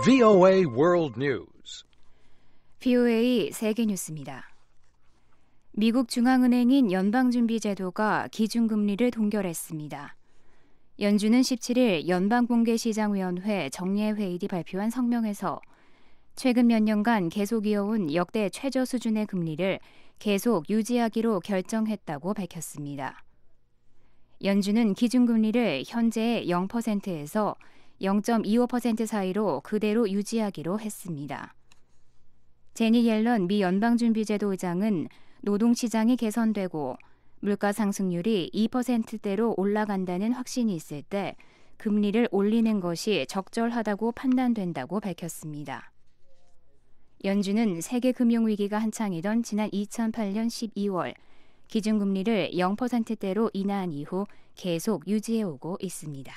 VOA World News. VOA 세계 뉴스입니다. 미국 중앙은행인 연방준비제도가 기준금리를 동결했습니다. 연준은 17일 연방공개시장위원회 정례회의뒤 발표한 성명에서 최근 몇 년간 계속 이어온 역대 최저 수준의 금리를 계속 유지하기로 결정했다고 밝혔습니다. 연준은 기준금리를 현재의 0%에서 0.25% 사이로 그대로 유지하기로 했습니다. 제니 옐런 미 연방준비제도 의장은 노동시장이 개선되고 물가 상승률이 2%대로 올라간다는 확신이 있을 때 금리를 올리는 것이 적절하다고 판단된다고 밝혔습니다. 연준은 세계 금융위기가 한창이던 지난 2008년 12월 기준금리를 0%대로 인하한 이후 계속 유지해오고 있습니다.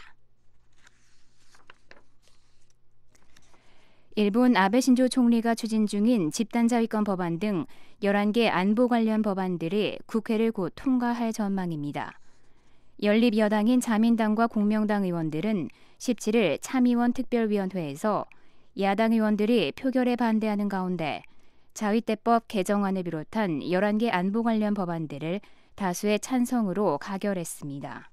일본 아베 신조 총리가 추진 중인 집단자위권 법안 등 11개 안보 관련 법안들이 국회를 곧 통과할 전망입니다. 연립여당인 자민당과 공명당 의원들은 17일 참의원 특별위원회에서 야당 의원들이 표결에 반대하는 가운데 자위대법 개정안을 비롯한 11개 안보 관련 법안들을 다수의 찬성으로 가결했습니다.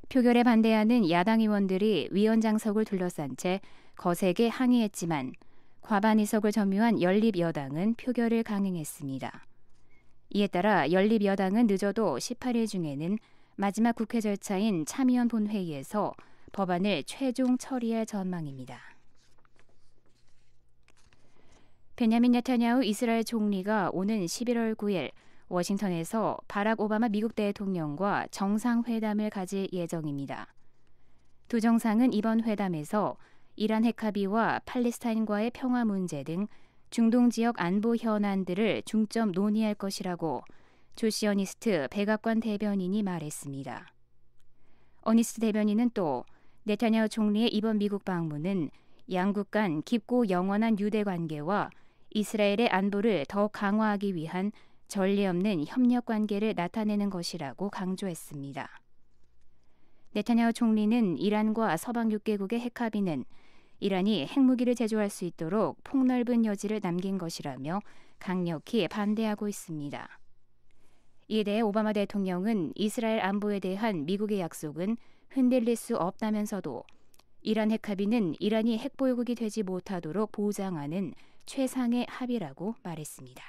표결에 반대하는 야당 의원들이 위원장석을 둘러싼 채 거세게 항의했지만 과반 의석을 점유한 연립여당은 표결을 강행했습니다. 이에 따라 연립여당은 늦어도 18일 중에는 마지막 국회 절차인 참의원 본회의에서 법안을 최종 처리할 전망입니다. 베냐민 네타냐후 이스라엘 총리가 오는 11월 9일 워싱턴에서 바락 오바마 미국 대통령과 정상회담을 가질 예정입니다. 두 정상은 이번 회담에서 이란 핵합의와 팔레스타인과의 평화 문제 등 중동 지역 안보 현안들을 중점 논의할 것이라고 조시 어니스트 백악관 대변인이 말했습니다. 어니스트 대변인은 또 네타냐후 총리의 이번 미국 방문은 양국 간 깊고 영원한 유대 관계와 이스라엘의 안보를 더 강화하기 위한 전례 없는 협력 관계를 나타내는 것이라고 강조했습니다. 네타냐후 총리는 이란과 서방 6개국의 핵합의는 이란이 핵무기를 제조할 수 있도록 폭넓은 여지를 남긴 것이라며 강력히 반대하고 있습니다. 이에 대해 오바마 대통령은 이스라엘 안보에 대한 미국의 약속은 흔들릴 수 없다면서도 이란 핵합의는 이란이 핵보유국이 되지 못하도록 보장하는 최상의 합의라고 말했습니다.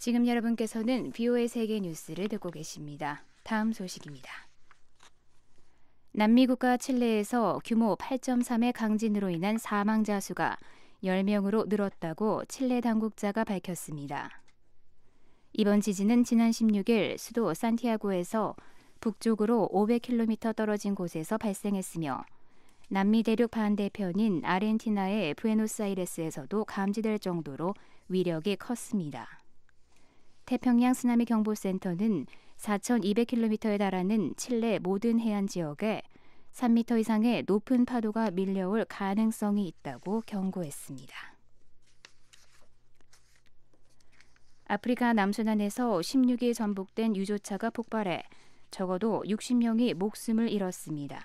지금 여러분께서는 VOA 세계 뉴스를 듣고 계십니다. 다음 소식입니다. 남미 국가 칠레에서 규모 8.3의 강진으로 인한 사망자 수가 10명으로 늘었다고 칠레 당국자가 밝혔습니다. 이번 지진은 지난 16일 수도 산티아고에서 북쪽으로 500km 떨어진 곳에서 발생했으며 남미 대륙 반대편인 아르헨티나의 부에노스아이레스에서도 감지될 정도로 위력이 컸습니다. 태평양 쓰나미 경보센터는 4,200km에 달하는 칠레 모든 해안 지역에 3m 이상의 높은 파도가 밀려올 가능성이 있다고 경고했습니다. 아프리카 남수단에서 16일 전복된 유조차가 폭발해 적어도 60명이 목숨을 잃었습니다.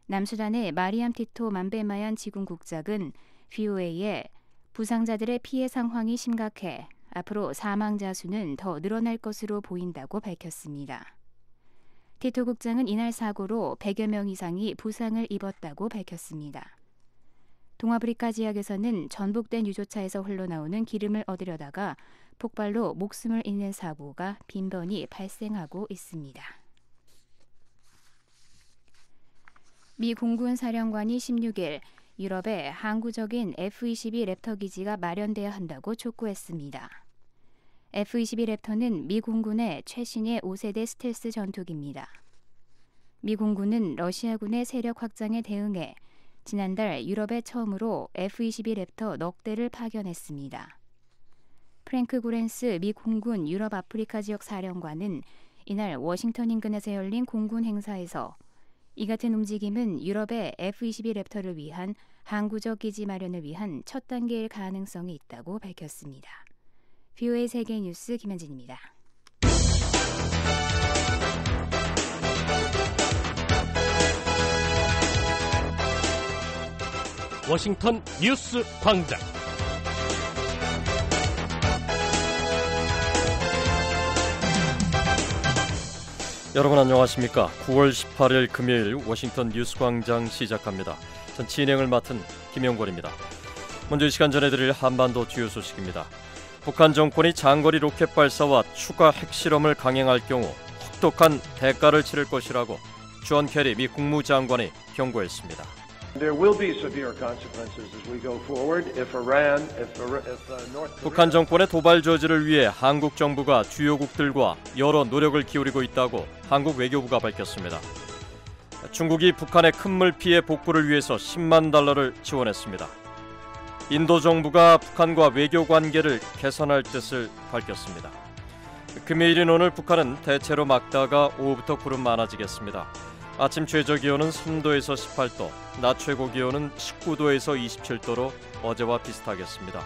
남수단의 마리암 티토 만베마얀 지군국장은 VOA에 부상자들의 피해 상황이 심각해 앞으로 사망자 수는 더 늘어날 것으로 보인다고 밝혔습니다. 티토 국장은 이날 사고로 100여 명 이상이 부상을 입었다고 밝혔습니다. 동아프리카 지역에서는 전복된 유조차에서 흘러나오는 기름을 얻으려다가 폭발로 목숨을 잃는 사고가 빈번히 발생하고 있습니다. 미 공군 사령관이 16일 유럽에 항구적인 F-22 랩터 기지가 마련돼야 한다고 촉구했습니다. F-22 랩터는 미 공군의 최신의 5세대 스텔스 전투기입니다. 미 공군은 러시아군의 세력 확장에 대응해 지난달 유럽에 처음으로 F-22 랩터 넉 대를 파견했습니다. 프랭크 구렌스 미 공군 유럽 아프리카 지역 사령관은 이날 워싱턴 인근에서 열린 공군 행사에서 이 같은 움직임은 유럽의 F-22 랩터를 위한 항구적 기지 마련을 위한 첫 단계일 가능성이 있다고 밝혔습니다. VOA 세계 뉴스 김현진입니다. 워싱턴 뉴스 광장. 여러분 안녕하십니까? 9월 18일 금요일 워싱턴 뉴스 광장 시작합니다. 전 진행을 맡은 김영권입니다. 먼저 이 시간 전해드릴 한반도 주요 소식입니다. 북한 정권이 장거리 로켓 발사와 추가 핵실험을 강행할 경우 혹독한 대가를 치를 것이라고 존 케리 미 국무장관이 경고했습니다. 북한 정권의 도발 저지를 위해 한국 정부가 주요국들과 여러 노력을 기울이고 있다고 한국 외교부가 밝혔습니다. 중국이 북한의 큰물 피해 복구를 위해서 10만 달러를 지원했습니다. 인도 정부가 북한과 외교 관계를 개선할 뜻을 밝혔습니다. 금요일인 오늘 북한은 대체로 맑다가 오후부터 구름 많아지겠습니다. 아침 최저기온은 3도에서 18도, 낮 최고기온은 19도에서 27도로 어제와 비슷하겠습니다.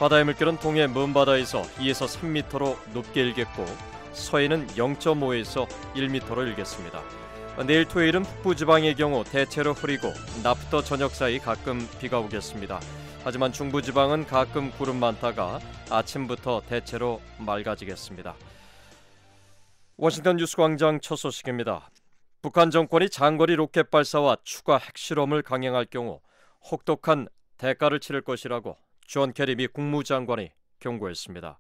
바다의 물결은 동해 먼바다에서 2에서 3m로 높게 일겠고 서해는 0.5에서 1m로 일겠습니다. 내일 토요일은 북부지방의 경우 대체로 흐리고 낮부터 저녁 사이 가끔 비가 오겠습니다. 하지만 중부지방은 가끔 구름 많다가 아침부터 대체로 맑아지겠습니다. 워싱턴 뉴스 광장 첫 소식입니다. 북한 정권이 장거리 로켓 발사와 추가 핵실험을 강행할 경우 혹독한 대가를 치를 것이라고 존 케리 미 국무장관이 경고했습니다.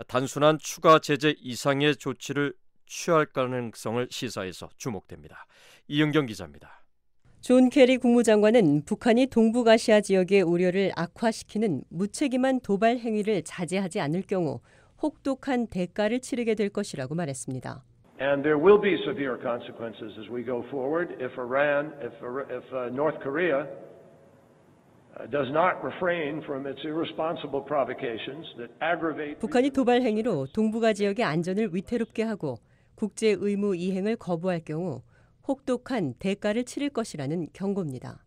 단순한 추가 제재 이상의 조치를 취할 가능성을 시사해서 주목됩니다. 이은경 기자입니다. 존 케리 국무장관은 북한이 동북아시아 지역의 우려를 악화시키는 무책임한 도발 행위를 자제하지 않을 경우 혹독한 대가를 치르게 될 것이라고 말했습니다. And there will be severe consequences as we go forward if North Korea does not refrain from its irresponsible provocations that aggravate. 북한이 도발 행위로 동북아 지역의 안전을 위태롭게 하고 국제 의무 이행을 거부할 경우 혹독한 대가를 치를 것이라는 경고입니다.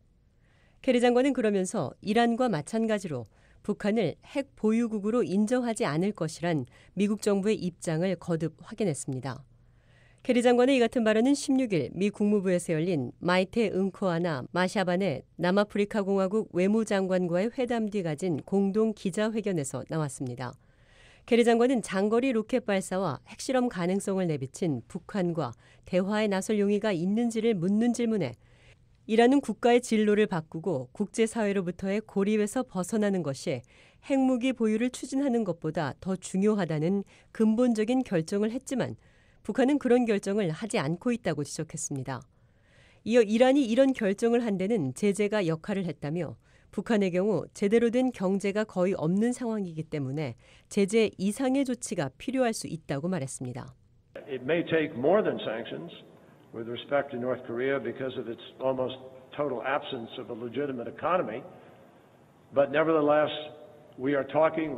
케리 장관은 그러면서 이란과 마찬가지로 북한을 핵 보유국으로 인정하지 않을 것이란 미국 정부의 입장을 거듭 확인했습니다. 케리 장관의 이 같은 발언은 16일 미 국무부에서 열린 마이테 응코아나 마샤반의 남아프리카 공화국 외무장관과의 회담 뒤 가진 공동 기자회견에서 나왔습니다. 케리 장관은 장거리 로켓 발사와 핵실험 가능성을 내비친 북한과 대화에 나설 용의가 있는지를 묻는 질문에 이라는 국가의 진로를 바꾸고 국제사회로부터의 고립에서 벗어나는 것이 핵무기 보유를 추진하는 것보다 더 중요하다는 근본적인 결정을 했지만 북한은 그런 결정을 하지 않고 있다고 지적했습니다. 이어 이란이 이런 결정을 한 데는 제재가 역할을 했다며 북한의 경우 제대로 된 경제가 거의 없는 상황이기 때문에 제재 이상의 조치가 필요할 수 있다고 말했습니다. It may take more than sanctions with respect to North Korea because of its almost total absence of a legitimate economy, but nevertheless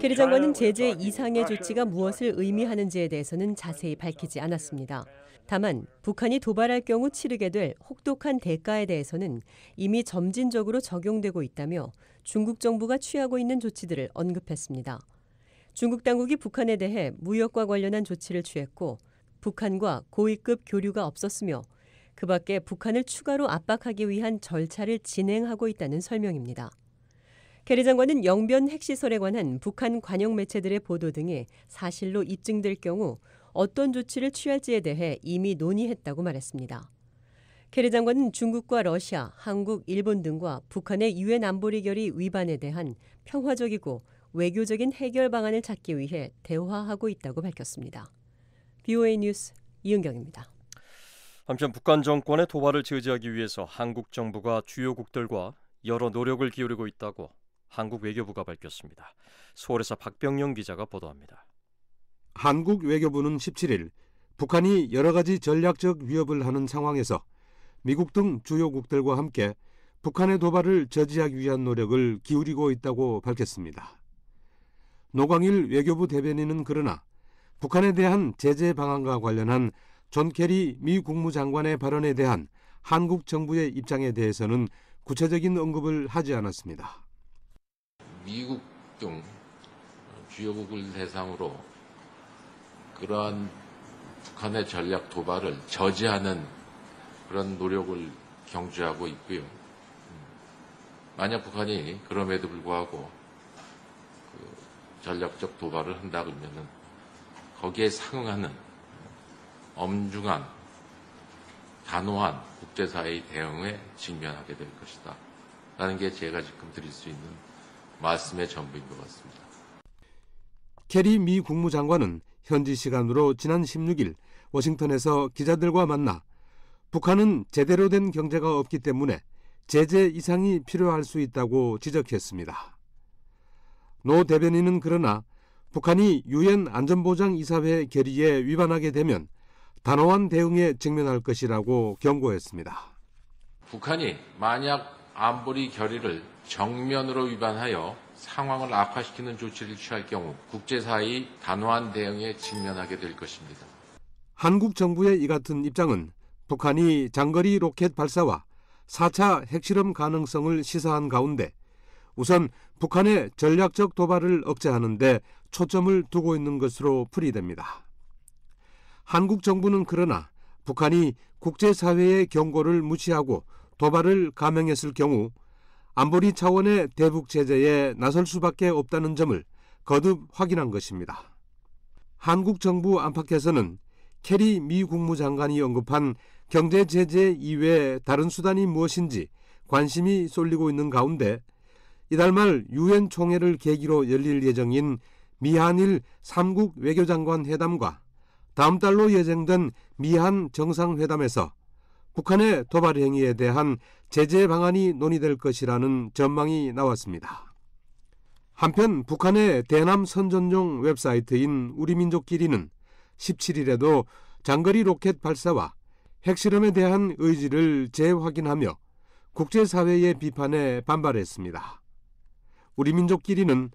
케리 장관은 제재 이상의 조치가 무엇을 의미하는지에 대해서는 자세히 밝히지 않았습니다. 다만 북한이 도발할 경우 치르게 될 혹독한 대가에 대해서는 이미 점진적으로 적용되고 있다며 중국 정부가 취하고 있는 조치들을 언급했습니다. 중국 당국이 북한에 대해 무역과 관련한 조치를 취했고 북한과 고위급 교류가 없었으며 그 밖에 북한을 추가로 압박하기 위한 절차를 진행하고 있다는 설명입니다. 케리 장관은 영변 핵시설에 관한 북한 관영 매체들의 보도 등이 사실로 입증될 경우 어떤 조치를 취할지에 대해 이미 논의했다고 말했습니다. 케리 장관은 중국과 러시아, 한국, 일본 등과 북한의 유엔 안보리 결의 위반에 대한 평화적이고 외교적인 해결 방안을 찾기 위해 대화하고 있다고 밝혔습니다. VOA 뉴스 이은경입니다. 한편 북한 정권의 도발을 저지하기 위해서 한국 정부가 주요국들과 여러 노력을 기울이고 있다고 한국 외교부가 밝혔습니다. 서울에서 박병영 기자가 보도합니다. 한국 외교부는 17일 북한이 여러 가지 전략적 위협을 하는 상황에서 미국 등 주요국들과 함께 북한의 도발을 저지하기 위한 노력을 기울이고 있다고 밝혔습니다. 노광일 외교부 대변인은 그러나 북한에 대한 제재 방안과 관련한 존 케리 미 국무장관의 발언에 대한 한국 정부의 입장에 대해서는 구체적인 언급을 하지 않았습니다. 미국 등 주요국을 대상으로 그러한 북한의 전략 도발을 저지하는 그런 노력을 경주하고 있고요. 만약 북한이 그럼에도 불구하고 전략적 도발을 한다 그러면은 거기에 상응하는 엄중한 단호한 국제사회의 대응에 직면하게 될 것이다 라는 게 제가 지금 드릴 수 있는 말씀의 전부인 것 같습니다. 캐리 미 국무장관은 현지 시간으로 지난 16일 워싱턴에서 기자들과 만나 북한은 제대로 된 경제가 없기 때문에 제재 이상이 필요할 수 있다고 지적했습니다. 노 대변인은 그러나 북한이 유엔 안전보장이사회 결의에 위반하게 되면 단호한 대응에 직면할 것이라고 경고했습니다. 북한이 만약 안보리 결의를 정면으로 위반하여 상황을 악화시키는 조치를 취할 경우 국제사회의 단호한 대응에 직면하게 될 것입니다. 한국 정부의 이 같은 입장은 북한이 장거리 로켓 발사와 4차 핵실험 가능성을 시사한 가운데 우선 북한의 전략적 도발을 억제하는 데 초점을 두고 있는 것으로 풀이됩니다. 한국 정부는 그러나 북한이 국제사회의 경고를 무시하고 도발을 감행했을 경우 안보리 차원의 대북 제재에 나설 수밖에 없다는 점을 거듭 확인한 것입니다. 한국 정부 안팎에서는 캐리 미 국무장관이 언급한 경제 제재 이외에 다른 수단이 무엇인지 관심이 쏠리고 있는 가운데 이달 말 유엔 총회를 계기로 열릴 예정인 미한일 3국 외교장관 회담과 다음 달로 예정된 미한 정상회담에서 북한의 도발 행위에 대한 제재 방안이 논의될 것이라는 전망이 나왔습니다. 한편 북한의 대남 선전용 웹사이트인 우리민족끼리는 17일에도 장거리 로켓 발사와 핵실험에 대한 의지를 재확인하며 국제사회의 비판에 반발했습니다. 우리민족끼리는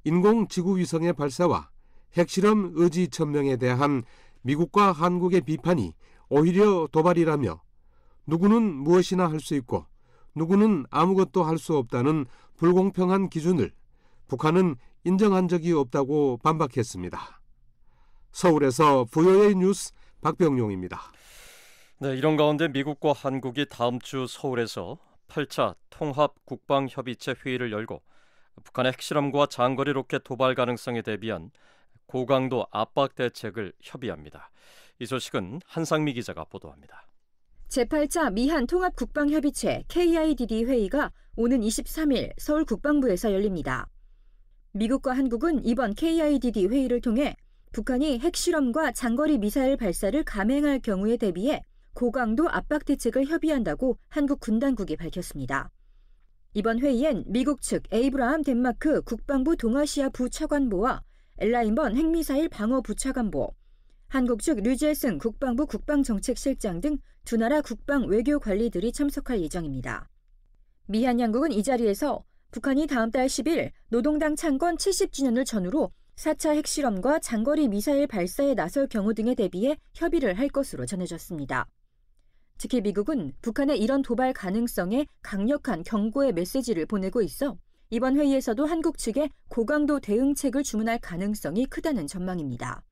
인공지구위성의 발사와 핵실험 의지 천명에 대한 미국과 한국의 비판이 오히려 도발이라며 누구는 무엇이나 할 수 있고 누구는 아무것도 할 수 없다는 불공평한 기준을 북한은 인정한 적이 없다고 반박했습니다. 서울에서 VOA 뉴스 박병용입니다. 네, 이런 가운데 미국과 한국이 다음 주 서울에서 8차 통합국방협의체 회의를 열고 북한의 핵실험과 장거리 로켓 도발 가능성에 대비한 고강도 압박 대책을 협의합니다. 이 소식은 한상미 기자가 보도합니다. 제8차 미한 통합국방협의체 KIDD 회의가 오는 23일 서울 국방부에서 열립니다. 미국과 한국은 이번 KIDD 회의를 통해 북한이 핵실험과 장거리 미사일 발사를 감행할 경우에 대비해 고강도 압박 대책을 협의한다고 한국 군 당국이 밝혔습니다. 이번 회의엔 미국 측 에이브라함 덴마크 국방부 동아시아 부차관보와 엘라인번 핵미사일 방어 부차관보, 한국 측 류재승 국방부 국방정책실장 등 두 나라 국방 외교 관리들이 참석할 예정입니다. 미한 양국은 이 자리에서 북한이 다음 달 10일 노동당 창건 70주년을 전후로 4차 핵실험과 장거리 미사일 발사에 나설 경우 등에 대비해 협의를 할 것으로 전해졌습니다. 특히 미국은 북한의 이런 도발 가능성에 강력한 경고의 메시지를 보내고 있어 이번 회의에서도 한국 측에 고강도 대응책을 주문할 가능성이 크다는 전망입니다.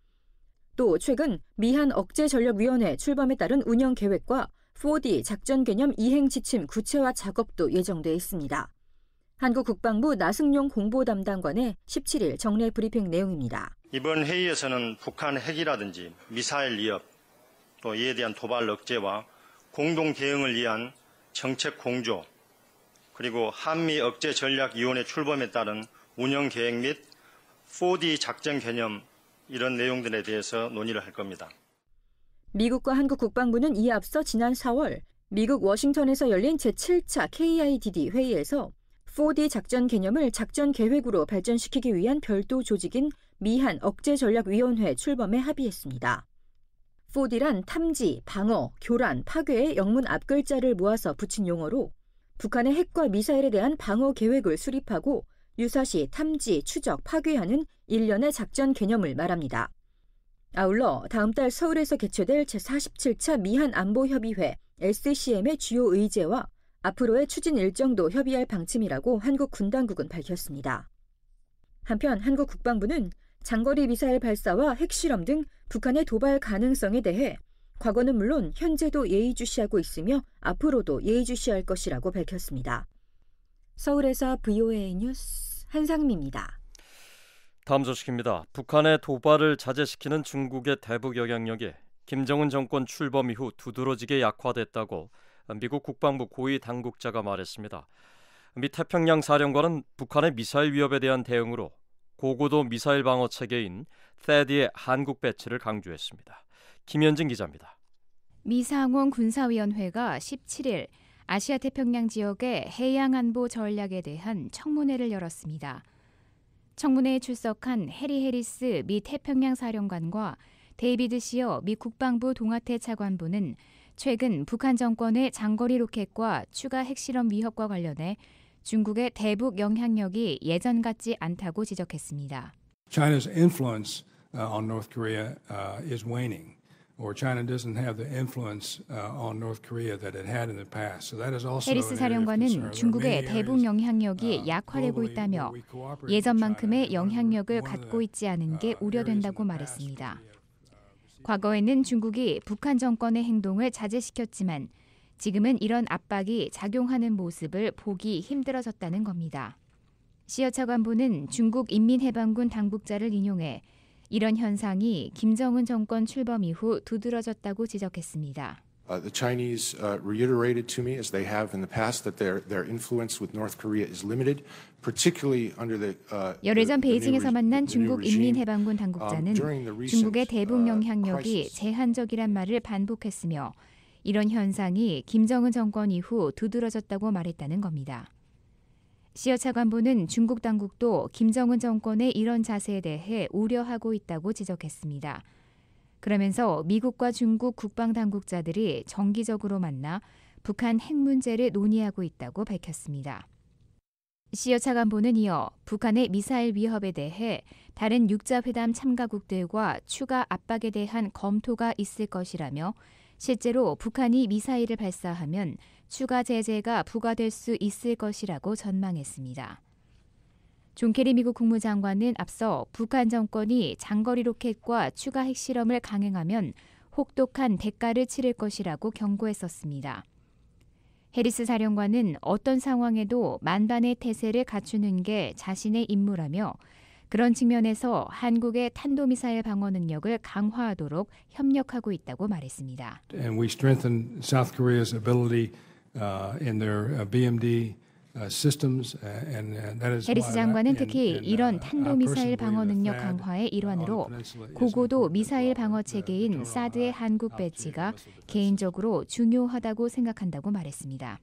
또 최근 미한 억제전력위원회 출범에 따른 운영 계획과 4D 작전 개념 이행 지침 구체화 작업도 예정돼 있습니다. 한국 국방부 나승용 공보 담당관의 17일 정례 브리핑 내용입니다. 이번 회의에서는 북한 핵이라든지 미사일 위협, 또 이에 대한 도발 억제와 공동 대응을 위한 정책 공조, 그리고 한미 억제전략위원회 출범에 따른 운영 계획 및 4D 작전 개념 이런 내용들에 대해서 논의를 할 겁니다. 미국과 한국 국방부는 이에 앞서 지난 4월 미국 워싱턴에서 열린 제7차 KIDD 회의에서 4D 작전 개념을 작전 계획으로 발전시키기 위한 별도 조직인 미한 억제전략위원회 출범에 합의했습니다. 4D란 탐지, 방어, 교란, 파괴의 영문 앞글자를 모아서 붙인 용어로 북한의 핵과 미사일에 대한 방어 계획을 수립하고 유사시 탐지, 추적, 파괴하는 일련의 작전 개념을 말합니다. 아울러 다음 달 서울에서 개최될 제47차 미한 안보협의회 SCM의 주요 의제와 앞으로의 추진 일정도 협의할 방침이라고 한국 군 당국은 밝혔습니다. 한편 한국 국방부는 장거리 미사일 발사와 핵실험 등 북한의 도발 가능성에 대해 과거는 물론 현재도 예의주시하고 있으며 앞으로도 예의주시할 것이라고 밝혔습니다. 서울에서 VOA 뉴스 한상미입니다. 다음 소식입니다. 북한의 도발을 자제시키는 중국의 대북 영향력이 김정은 정권 출범 이후 두드러지게 약화됐다고 미국 국방부 고위 당국자가 말했습니다. 미 태평양 사령관은 북한의 미사일 위협에 대한 대응으로 고고도 미사일 방어 체계인 THAAD의 한국 배치를 강조했습니다. 김현진 기자입니다. 미 상원 군사위원회가 17일 아시아 태평양 지역의 해양안보 전략에 대한 청문회를 열었습니다. 청문회에 출석한 해리 해리스 미 태평양 사령관과 데이비드 시어 미 국방부 동아태 차관보는 최근 북한 정권의 장거리 로켓과 추가 핵실험 위협과 관련해 중국의 대북 영향력이 예전 같지 않다고 지적했습니다. China's influence on North Korea is waning, or China doesn't have the influence on North Korea that it had in the past. So that is also 해리스 사령관은 중국의 대북 영향력이 약화되고 있다며 예전만큼의 영향력을 갖고 있지 않은 게 우려된다고 말했습니다. 과거에는 중국이 북한 정권의 행동을 자제시켰지만 지금은 이런 압박이 작용하는 모습을 보기 힘들어졌다는 겁니다. 시어 차관보는 중국 인민해방군 당국자를 인용해 이런 현상이 김정은 정권 출범 이후 두드러졌다고 지적했습니다. The Chinese reiterated to me, as they have in the past, that their influence with North Korea is limited, particularly under the 열흘 전 베이징에서 만난 중국 인민해방군 당국자는 중국의 대북 영향력이 제한적이란 말을 반복했으며 이런 현상이 김정은 정권 이후 두드러졌다고 말했다는 겁니다. 시어 차관보는 중국 당국도 김정은 정권의 이런 자세에 대해 우려하고 있다고 지적했습니다. 그러면서 미국과 중국 국방당국자들이 정기적으로 만나 북한 핵 문제를 논의하고 있다고 밝혔습니다. 시어 차관보는 이어 북한의 미사일 위협에 대해 다른 육자회담 참가국들과 추가 압박에 대한 검토가 있을 것이라며 실제로 북한이 미사일을 발사하면 추가 제재가 부과될 수 있을 것이라고 전망했습니다. 존 케리 미국 국무장관은 앞서 북한 정권이 장거리 로켓과 추가 핵실험을 강행하면 혹독한 대가를 치를 것이라고 경고했었습니다. 해리스 사령관은 어떤 상황에도 만반의 태세를 갖추는 게 자신의 임무라며 그런 측면에서 한국의 탄도미사일 방어 능력을 강화하도록 협력하고 있다고 말했습니다. And we strengthen South Korea's ability in their BMD systems, and that is 해리스 장관은 특히 이런 탄도미사일 방어 능력 강화의 일환으로 고고도 미사일 방어 체계인 사드의 한국 배치가 개인적으로 중요하다고 생각한다고 말했습니다.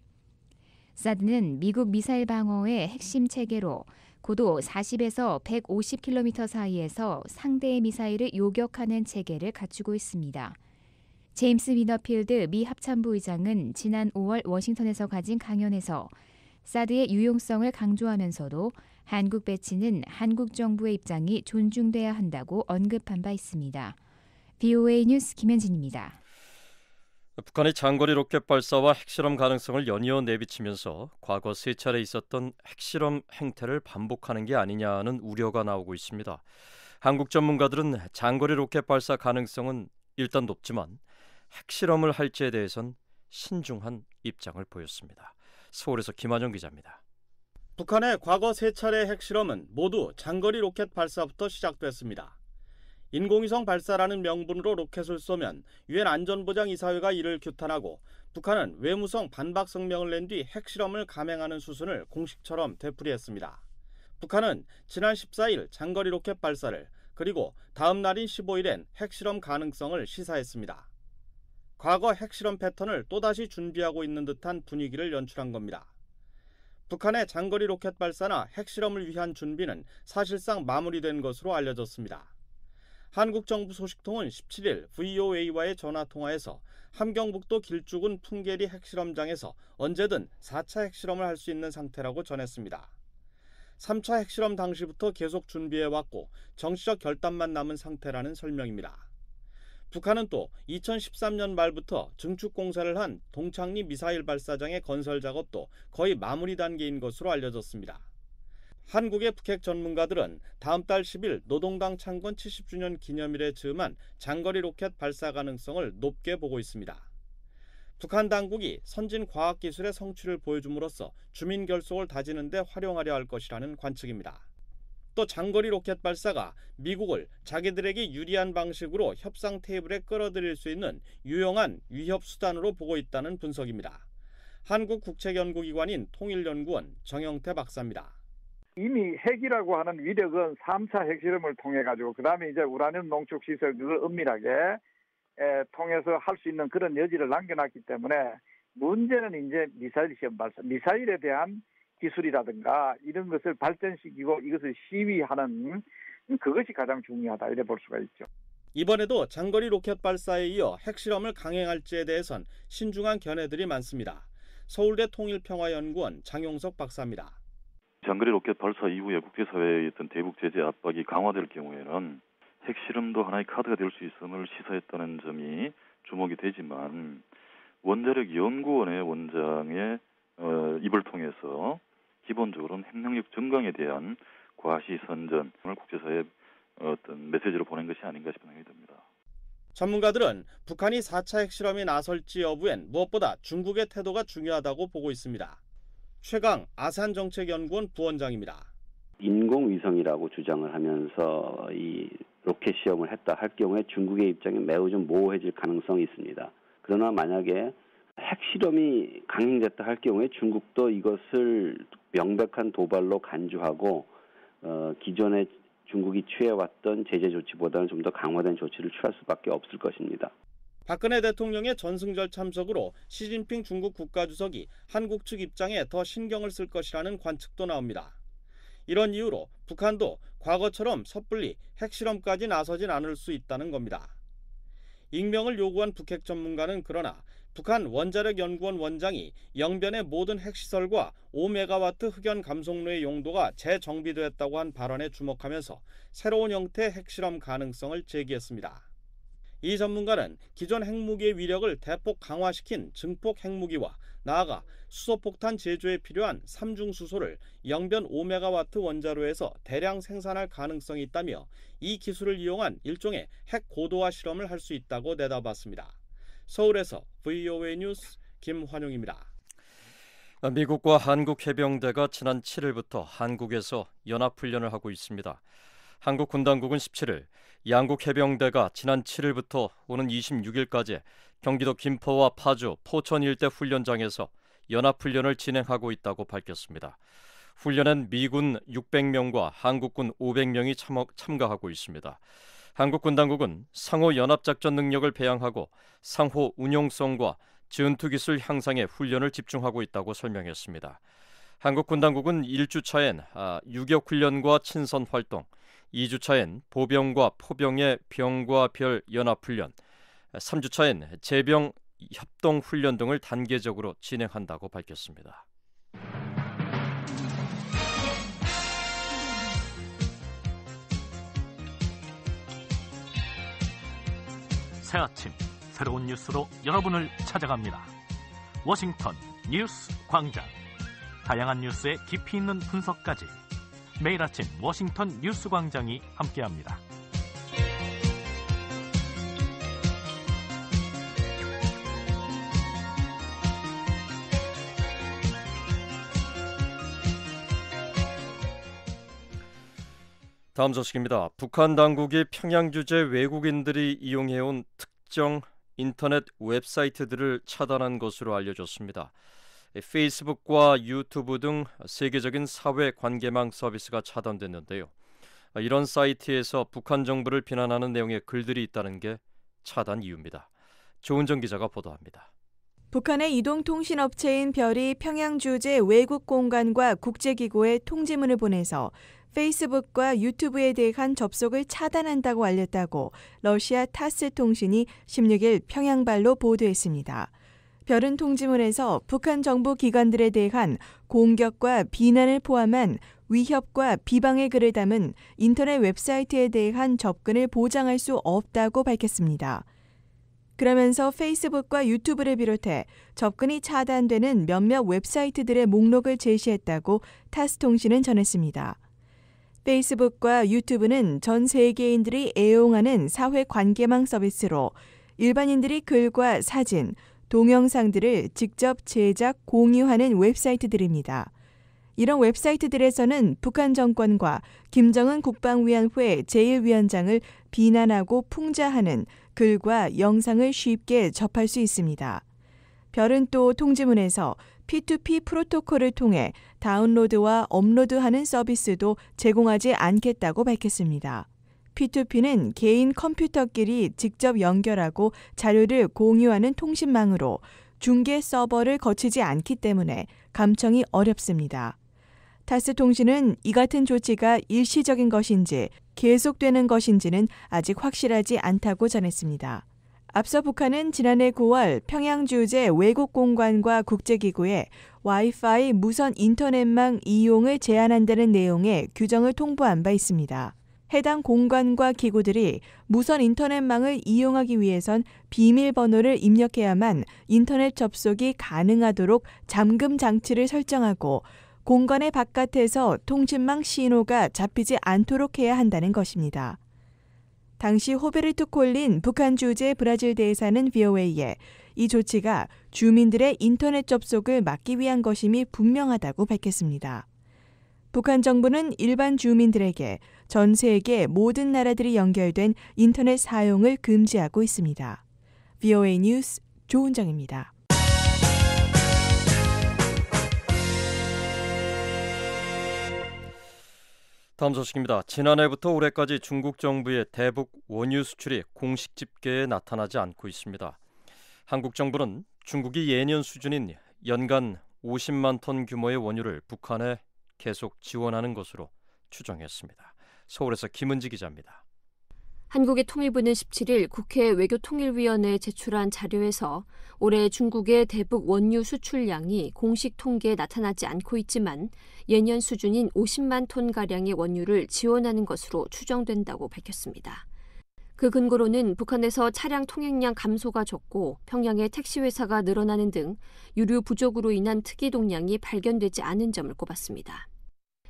사드는 미국 미사일 방어의 핵심 체계로 고도 40에서 150km 사이에서 상대의 미사일을 요격하는 체계를 갖추고 있습니다. 제임스 위너필드 미 합참부 의장은 지난 5월 워싱턴에서 가진 강연에서 사드의 유용성을 강조하면서도 한국 배치는 한국 정부의 입장이 존중돼야 한다고 언급한 바 있습니다. VOA 뉴스 김현진입니다. 북한이 장거리 로켓 발사와 핵실험 가능성을 연이어 내비치면서 과거 3차례 있었던 핵실험 행태를 반복하는 게 아니냐는 우려가 나오고 있습니다. 한국 전문가들은 장거리 로켓 발사 가능성은 일단 높지만 핵실험을 할지에 대해선 신중한 입장을 보였습니다. 서울에서 김한정 기자입니다. 북한의 과거 3차례 핵실험은 모두 장거리 로켓 발사부터 시작됐습니다. 인공위성 발사라는 명분으로 로켓을 쏘면 유엔 안전보장이사회가 이를 규탄하고 북한은 외무성 반박 성명을 낸 뒤 핵실험을 감행하는 수순을 공식처럼 되풀이했습니다. 북한은 지난 14일 장거리 로켓 발사를 그리고 다음 날인 15일엔 핵실험 가능성을 시사했습니다. 과거 핵실험 패턴을 또다시 준비하고 있는 듯한 분위기를 연출한 겁니다. 북한의 장거리 로켓 발사나 핵실험을 위한 준비는 사실상 마무리된 것으로 알려졌습니다. 한국 정부 소식통은 17일 VOA와의 전화통화에서 함경북도 길쭉은 풍계리 핵실험장에서 언제든 4차 핵실험을 할 수 있는 상태라고 전했습니다. 3차 핵실험 당시부터 계속 준비해왔고 정치적 결단만 남은 상태라는 설명입니다. 북한은 또 2013년 말부터 증축 공사를 한 동창리 미사일 발사장의 건설 작업도 거의 마무리 단계인 것으로 알려졌습니다. 한국의 북핵 전문가들은 다음 달 10일 노동당 창건 70주년 기념일에 즈음한 장거리 로켓 발사 가능성을 높게 보고 있습니다. 북한 당국이 선진 과학기술의 성취를 보여줌으로써 주민 결속을 다지는 데 활용하려 할 것이라는 관측입니다. 또 장거리 로켓 발사가 미국을 자기들에게 유리한 방식으로 협상 테이블에 끌어들일 수 있는 유용한 위협 수단으로 보고 있다는 분석입니다. 한국국책연구기관인 통일연구원 정영태 박사입니다. 이미 핵이라고 하는 위력은 3차 핵실험을 통해 가지고 그다음에 이제 우라늄 농축 시설 그걸 은밀하게 통해서 할 수 있는 그런 여지를 남겨놨기 때문에 문제는 이제 미사일 시험 발사, 미사일에 대한 기술이라든가 이런 것을 발전시키고 이것을 시위하는 그것이 가장 중요하다 이래 볼 수가 있죠. 이번에도 장거리 로켓 발사에 이어 핵실험을 강행할지에 대해선 신중한 견해들이 많습니다. 서울대 통일평화연구원 장용석 박사입니다. 장거리 로켓 발사 이후에 국제사회의 어떤 대북 제재 압박이 강화될 경우에는 핵실험도 하나의 카드가 될 수 있음을 시사했다는 점이 주목이 되지만 원자력 연구원의 원장의 입을 통해서 기본적으로는 핵능력 증강에 대한 과시선전을 국제사회에 어떤 메시지로 보낸 것이 아닌가 싶은 생각이 듭니다. 전문가들은 북한이 4차 핵실험에 나설지 여부엔 무엇보다 중국의 태도가 중요하다고 보고 있습니다. 최강 아산정책연구원 부원장입니다. 인공위성이라고 주장을 하면서 이 로켓 시험을 했다 할 경우에 중국의 입장이 매우 좀 모호해질 가능성이 있습니다. 그러나 만약에 핵실험이 강행됐다 할 경우에 중국도 이것을 명백한 도발로 간주하고 기존에 중국이 취해왔던 제재 조치보다는 좀 더 강화된 조치를 취할 수밖에 없을 것입니다. 박근혜 대통령의 전승절 참석으로 시진핑 중국 국가주석이 한국 측 입장에 더 신경을 쓸 것이라는 관측도 나옵니다. 이런 이유로 북한도 과거처럼 섣불리 핵실험까지 나서진 않을 수 있다는 겁니다. 익명을 요구한 북핵 전문가는 그러나 북한 원자력연구원 원장이 영변의 모든 핵시설과 5메가와트 흑연 감속로의 용도가 재정비됐다고 한 발언에 주목하면서 새로운 형태의 핵실험 가능성을 제기했습니다. 이 전문가는 기존 핵무기의 위력을 대폭 강화시킨 증폭 핵무기와 나아가 수소폭탄 제조에 필요한 3중 수소를 영변 5메가와트 원자로에서 대량 생산할 가능성이 있다며 이 기술을 이용한 일종의 핵 고도화 실험을 할 수 있다고 내다봤습니다. 서울에서 VOA 뉴스 김환용입니다. 미국과 한국 해병대가 지난 7일부터 한국에서 연합훈련을 하고 있습니다. 한국 군당국은 17일 양국 해병대가 지난 7일부터 오는 26일까지 경기도 김포와 파주, 포천 일대 훈련장에서 연합훈련을 진행하고 있다고 밝혔습니다. 훈련엔 미군 600명과 한국군 500명이 참가하고 있습니다. 한국 군당국은 상호 연합작전 능력을 배양하고 상호 운용성과 전투기술 향상에 훈련을 집중하고 있다고 설명했습니다. 한국 군당국은 1주차엔 유격 훈련과 친선 활동, 2주차엔 보병과 포병의 병과 별 연합훈련, 3주차엔 제병 협동훈련 등을 단계적으로 진행한다고 밝혔습니다. 새 아침 새로운 뉴스로 여러분을 찾아갑니다. 워싱턴 뉴스 광장. 다양한 뉴스의 깊이 있는 분석까지 매일 아침 워싱턴 뉴스 광장이 함께합니다. 다음 소식입니다. 북한 당국이 평양 주재 외국인들이 이용해온 특정 인터넷 웹사이트들을 차단한 것으로 알려졌습니다. 페이스북과 유튜브 등 세계적인 사회 관계망 서비스가 차단됐는데요. 이런 사이트에서 북한 정부를 비난하는 내용의 글들이 있다는 게 차단 이유입니다. 조은정 기자가 보도합니다. 북한의 이동통신업체인 별이 평양 주재 외국공간과 국제기구에 통지문을 보내서 페이스북과 유튜브에 대한 접속을 차단한다고 알렸다고 러시아 타스 통신이 16일 평양발로 보도했습니다. 별은 통지문에서 북한 정부 기관들에 대한 공격과 비난을 포함한 위협과 비방의 글을 담은 인터넷 웹사이트에 대한 접근을 보장할 수 없다고 밝혔습니다. 그러면서 페이스북과 유튜브를 비롯해 접근이 차단되는 몇몇 웹사이트들의 목록을 제시했다고 타스통신은 전했습니다. 페이스북과 유튜브는 전 세계인들이 애용하는 사회 관계망 서비스로 일반인들이 글과 사진, 동영상들을 직접 제작, 공유하는 웹사이트들입니다. 이런 웹사이트들에서는 북한 정권과 김정은 국방위원회 제1위원장을 비난하고 풍자하는 글과 영상을 쉽게 접할 수 있습니다. 별은 또 통지문에서 P2P 프로토콜을 통해 다운로드와 업로드하는 서비스도 제공하지 않겠다고 밝혔습니다. P2P는 개인 컴퓨터끼리 직접 연결하고 자료를 공유하는 통신망으로 중개 서버를 거치지 않기 때문에 감청이 어렵습니다. 타스통신은 이 같은 조치가 일시적인 것인지 계속되는 것인지는 아직 확실하지 않다고 전했습니다. 앞서 북한은 지난해 9월 평양 주재 외국 공관과 국제기구에 와이파이 무선 인터넷망 이용을 제한한다는 내용의 규정을 통보한 바 있습니다. 해당 공관과 기구들이 무선 인터넷망을 이용하기 위해선 비밀번호를 입력해야만 인터넷 접속이 가능하도록 잠금 장치를 설정하고 공간의 바깥에서 통신망 신호가 잡히지 않도록 해야 한다는 것입니다. 당시 호베르투 콜린 북한 주재 브라질 대사는 VOA에 이 조치가 주민들의 인터넷 접속을 막기 위한 것임이 분명하다고 밝혔습니다. 북한 정부는 일반 주민들에게 전 세계 모든 나라들이 연결된 인터넷 사용을 금지하고 있습니다. VOA 뉴스 조은정입니다. 다음 소식입니다. 지난해부터 올해까지 중국 정부의 대북 원유 수출이 공식 집계에 나타나지 않고 있습니다. 한국 정부는 중국이 예년 수준인 연간 50만 톤 규모의 원유를 북한에 계속 지원하는 것으로 추정했습니다. 서울에서 김은지 기자입니다. 한국의 통일부는 17일 국회 외교통일위원회에 제출한 자료에서 올해 중국의 대북 원유 수출량이 공식 통계에 나타나지 않고 있지만 예년 수준인 50만 톤가량의 원유를 지원하는 것으로 추정된다고 밝혔습니다. 그 근거로는 북한에서 차량 통행량 감소가 적고 평양의 택시회사가 늘어나는 등 유류 부족으로 인한 특이 동량이 발견되지 않은 점을 꼽았습니다.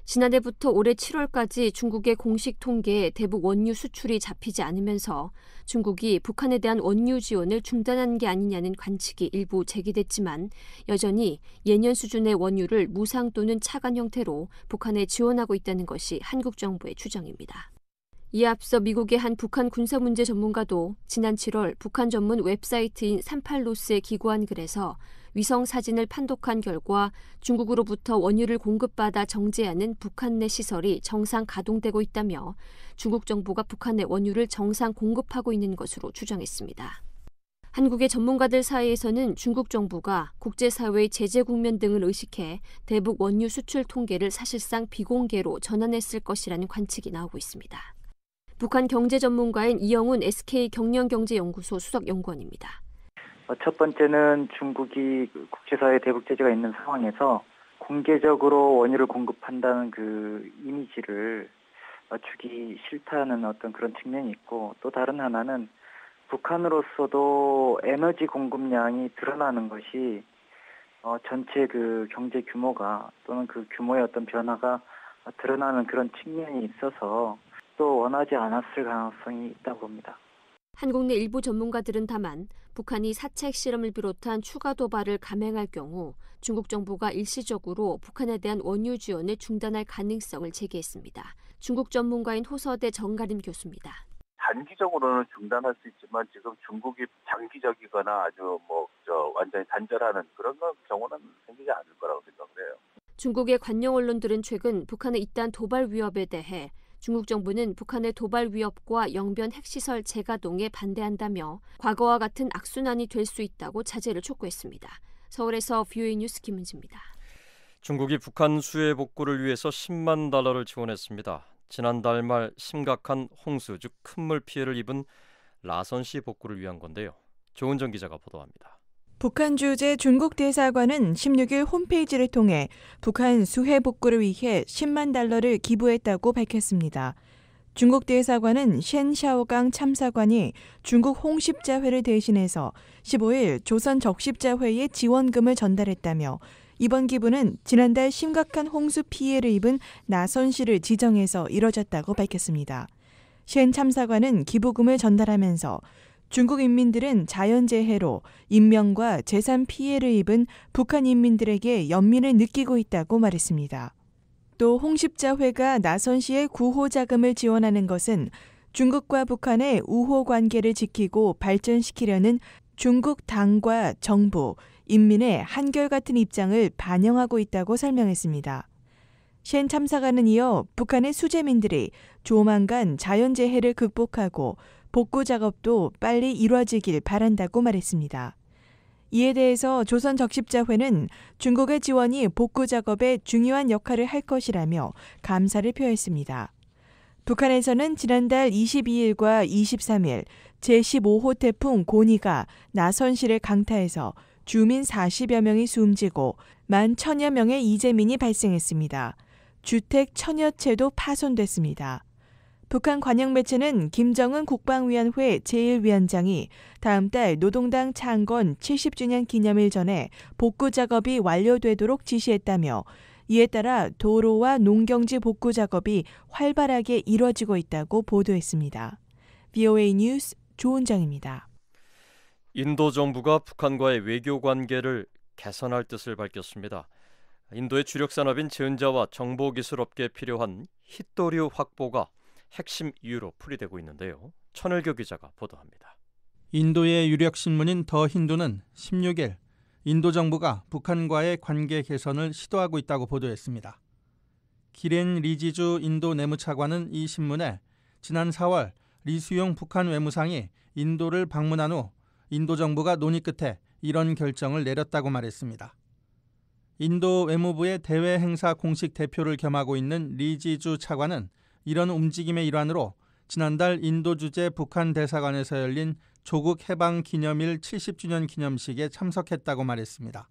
지난해부터 올해 7월까지 중국의 공식 통계에 대북 원유 수출이 잡히지 않으면서 중국이 북한에 대한 원유 지원을 중단한 게 아니냐는 관측이 일부 제기됐지만 여전히 예년 수준의 원유를 무상 또는 차관 형태로 북한에 지원하고 있다는 것이 한국 정부의 추정입니다. 이에 앞서 미국의 한 북한 군사 문제 전문가도 지난 7월 북한 전문 웹사이트인 38노스에 기고한 글에서 위성 사진을 판독한 결과 중국으로부터 원유를 공급받아 정제하는 북한 내 시설이 정상 가동되고 있다며 중국 정부가 북한에 원유를 정상 공급하고 있는 것으로 추정했습니다. 한국의 전문가들 사이에서는 중국 정부가 국제사회의 제재 국면 등을 의식해 대북 원유 수출 통계를 사실상 비공개로 전환했을 것이라는 관측이 나오고 있습니다. 북한 경제 전문가인 이영훈 SK 경영경제연구소 수석연구원입니다. 첫 번째는 중국이 국제사회에 대북 제재가 있는 상황에서 공개적으로 원유를 공급한다는 그 이미지를 주기 싫다는 어떤 그런 측면이 있고, 또 다른 하나는 북한으로서도 에너지 공급량이 드러나는 것이 전체 그 경제 규모가 또는 그 규모의 어떤 변화가 드러나는 그런 측면이 있어서 또 원하지 않았을 가능성이 있다고 봅니다. 한국 내 일부 전문가들은 다만 북한이 사책 실험을 비롯한 추가 도발을 감행할 경우 중국 정부가 일시적으로 북한에 대한 원유 지원을 중단할 가능성을 제기했습니다. 중국 전문가인 호서대 정가림 교수입니다. 단기적으로는 중단할 수 있지만 지금 중국이 장기적이거나 아주 완전히 단절하는 그런 경우는 생기지 않을 거라고 생각을 해요. 중국의 관영 언론들은 최근 북한의 이딴 도발 위협에 대해 중국 정부는 북한의 도발 위협과 영변 핵시설 재가동에 반대한다며 과거와 같은 악순환이 될 수 있다고 자제를 촉구했습니다. 서울에서 VOA 뉴스 김은지입니다. 중국이 북한 수해 복구를 위해서 10만 달러를 지원했습니다. 지난달 말 심각한 홍수, 즉 큰물 피해를 입은 라선시 복구를 위한 건데요. 조은정 기자가 보도합니다. 북한 주재 중국 대사관은 16일 홈페이지를 통해 북한 수해 복구를 위해 10만 달러를 기부했다고 밝혔습니다. 중국 대사관은 셴 샤오강 참사관이 중국 홍십자회를 대신해서 15일 조선 적십자회에 지원금을 전달했다며 이번 기부는 지난달 심각한 홍수 피해를 입은 나선 씨를 지정해서 이뤄졌다고 밝혔습니다. 셴 참사관은 기부금을 전달하면서 중국 인민들은 자연재해로 인명과 재산 피해를 입은 북한 인민들에게 연민을 느끼고 있다고 말했습니다. 또 홍십자회가 나선 씨의 구호 자금을 지원하는 것은 중국과 북한의 우호 관계를 지키고 발전시키려는 중국 당과 정부, 인민의 한결같은 입장을 반영하고 있다고 설명했습니다. 셴 참사관은 이어 북한의 수재민들이 조만간 자연재해를 극복하고 복구 작업도 빨리 이루어지길 바란다고 말했습니다. 이에 대해서 조선적십자회는 중국의 지원이 복구 작업에 중요한 역할을 할 것이라며 감사를 표했습니다. 북한에서는 지난달 22일과 23일 제15호 태풍 고니가 나선시를 강타해서 주민 40여 명이 숨지고 10,000여 명의 이재민이 발생했습니다. 주택 1000여 채도 파손됐습니다. 북한 관영 매체는 김정은 국방위원회 제1위원장이 다음 달 노동당 창건 70주년 기념일 전에 복구 작업이 완료되도록 지시했다며 이에 따라 도로와 농경지 복구 작업이 활발하게 이뤄지고 있다고 보도했습니다. VOA 뉴스 조은정입니다. 인도 정부가 북한과의 외교 관계를 개선할 뜻을 밝혔습니다. 인도의 주력 산업인 전자와 정보기술 업계에 필요한 힛도류 확보가 핵심 이유로 풀이되고 있는데요. 천을교 기자가 보도합니다. 인도의 유력 신문인 더 힌두는 16일 인도 정부가 북한과의 관계 개선을 시도하고 있다고 보도했습니다. 기렌 리지주 인도 내무차관은 이 신문에 지난 4월 리수용 북한 외무상이 인도를 방문한 후 인도 정부가 논의 끝에 이런 결정을 내렸다고 말했습니다. 인도 외무부의 대외 행사 공식 대표를 겸하고 있는 리지주 차관은 이런 움직임의 일환으로 지난달 인도 주재 북한 대사관에서 열린 조국 해방 기념일 70주년 기념식에 참석했다고 말했습니다.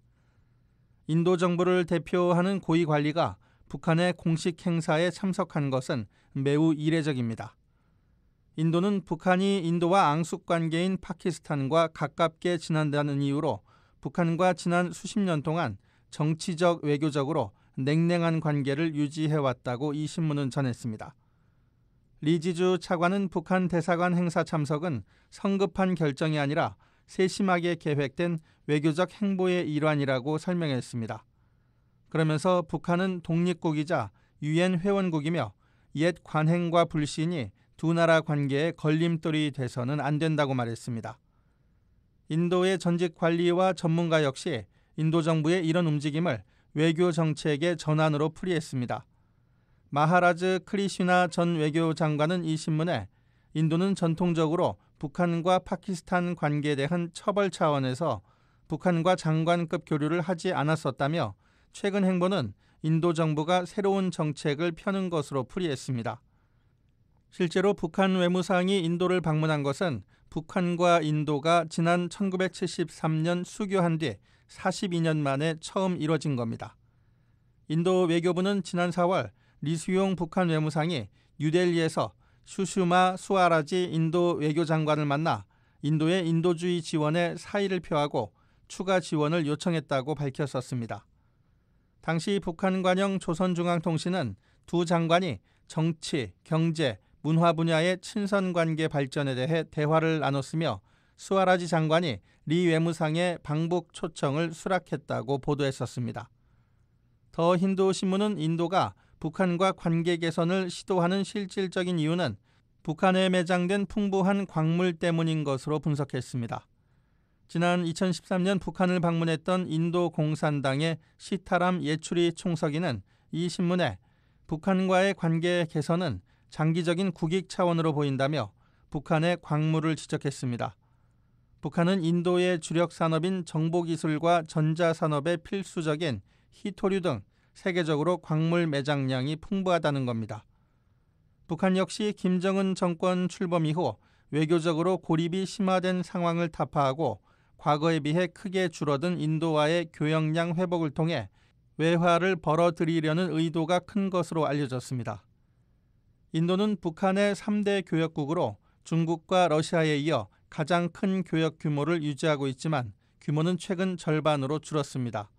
인도 정부를 대표하는 고위 관리가 북한의 공식 행사에 참석한 것은 매우 이례적입니다. 인도는 북한이 인도와 앙숙 관계인 파키스탄과 가깝게 지낸다는 이유로 북한과 지난 수십 년 동안 정치적, 외교적으로 냉랭한 관계를 유지해왔다고 이 신문은 전했습니다. 리지주 차관은 북한 대사관 행사 참석은 성급한 결정이 아니라 세심하게 계획된 외교적 행보의 일환이라고 설명했습니다. 그러면서 북한은 독립국이자 유엔 회원국이며 옛 관행과 불신이 두 나라 관계에 걸림돌이 돼서는 안 된다고 말했습니다. 인도의 전직 관리와 전문가 역시 인도 정부의 이런 움직임을 외교 정책의 전환으로 풀이했습니다. 마하라즈 크리슈나 전 외교장관은 이 신문에 인도는 전통적으로 북한과 파키스탄 관계에 대한 처벌 차원에서 북한과 장관급 교류를 하지 않았었다며 최근 행보는 인도 정부가 새로운 정책을 펴는 것으로 풀이했습니다. 실제로 북한 외무상이 인도를 방문한 것은 북한과 인도가 지난 1973년 수교한 뒤 42년 만에 처음 이뤄진 겁니다. 인도 외교부는 지난 4월 리수용 북한 외무상이 뉴델리에서 슈슈마 수아라지 인도 외교장관을 만나 인도의 인도주의 지원에 사의를 표하고 추가 지원을 요청했다고 밝혔었습니다. 당시 북한 관영 조선중앙통신은 두 장관이 정치, 경제, 문화 분야의 친선 관계 발전에 대해 대화를 나눴으며 수아라지 장관이 리 외무상의 방북 초청을 수락했다고 보도했었습니다. 더 힌두 신문은 인도가 북한과 관계 개선을 시도하는 실질적인 이유는 북한에 매장된 풍부한 광물 때문인 것으로 분석했습니다. 지난 2013년 북한을 방문했던 인도 공산당의 시타람 예추리 총서기는 이 신문에 북한과의 관계 개선은 장기적인 국익 차원으로 보인다며 북한의 광물을 지적했습니다. 북한은 인도의 주력 산업인 정보기술과 전자산업에 필수적인 히토류 등 세계적으로 광물 매장량이 풍부하다는 겁니다. 북한 역시 김정은 정권 출범 이후 외교적으로 고립이 심화된 상황을 타파하고 과거에 비해 크게 줄어든 인도와의 교역량 회복을 통해 외화를 벌어들이려는 의도가 큰 것으로 알려졌습니다. 인도는 북한의 3대 교역국으로 중국과 러시아에 이어 가장 큰 교역 규모를 유지하고 있지만 규모는 최근 절반으로 줄었습니다.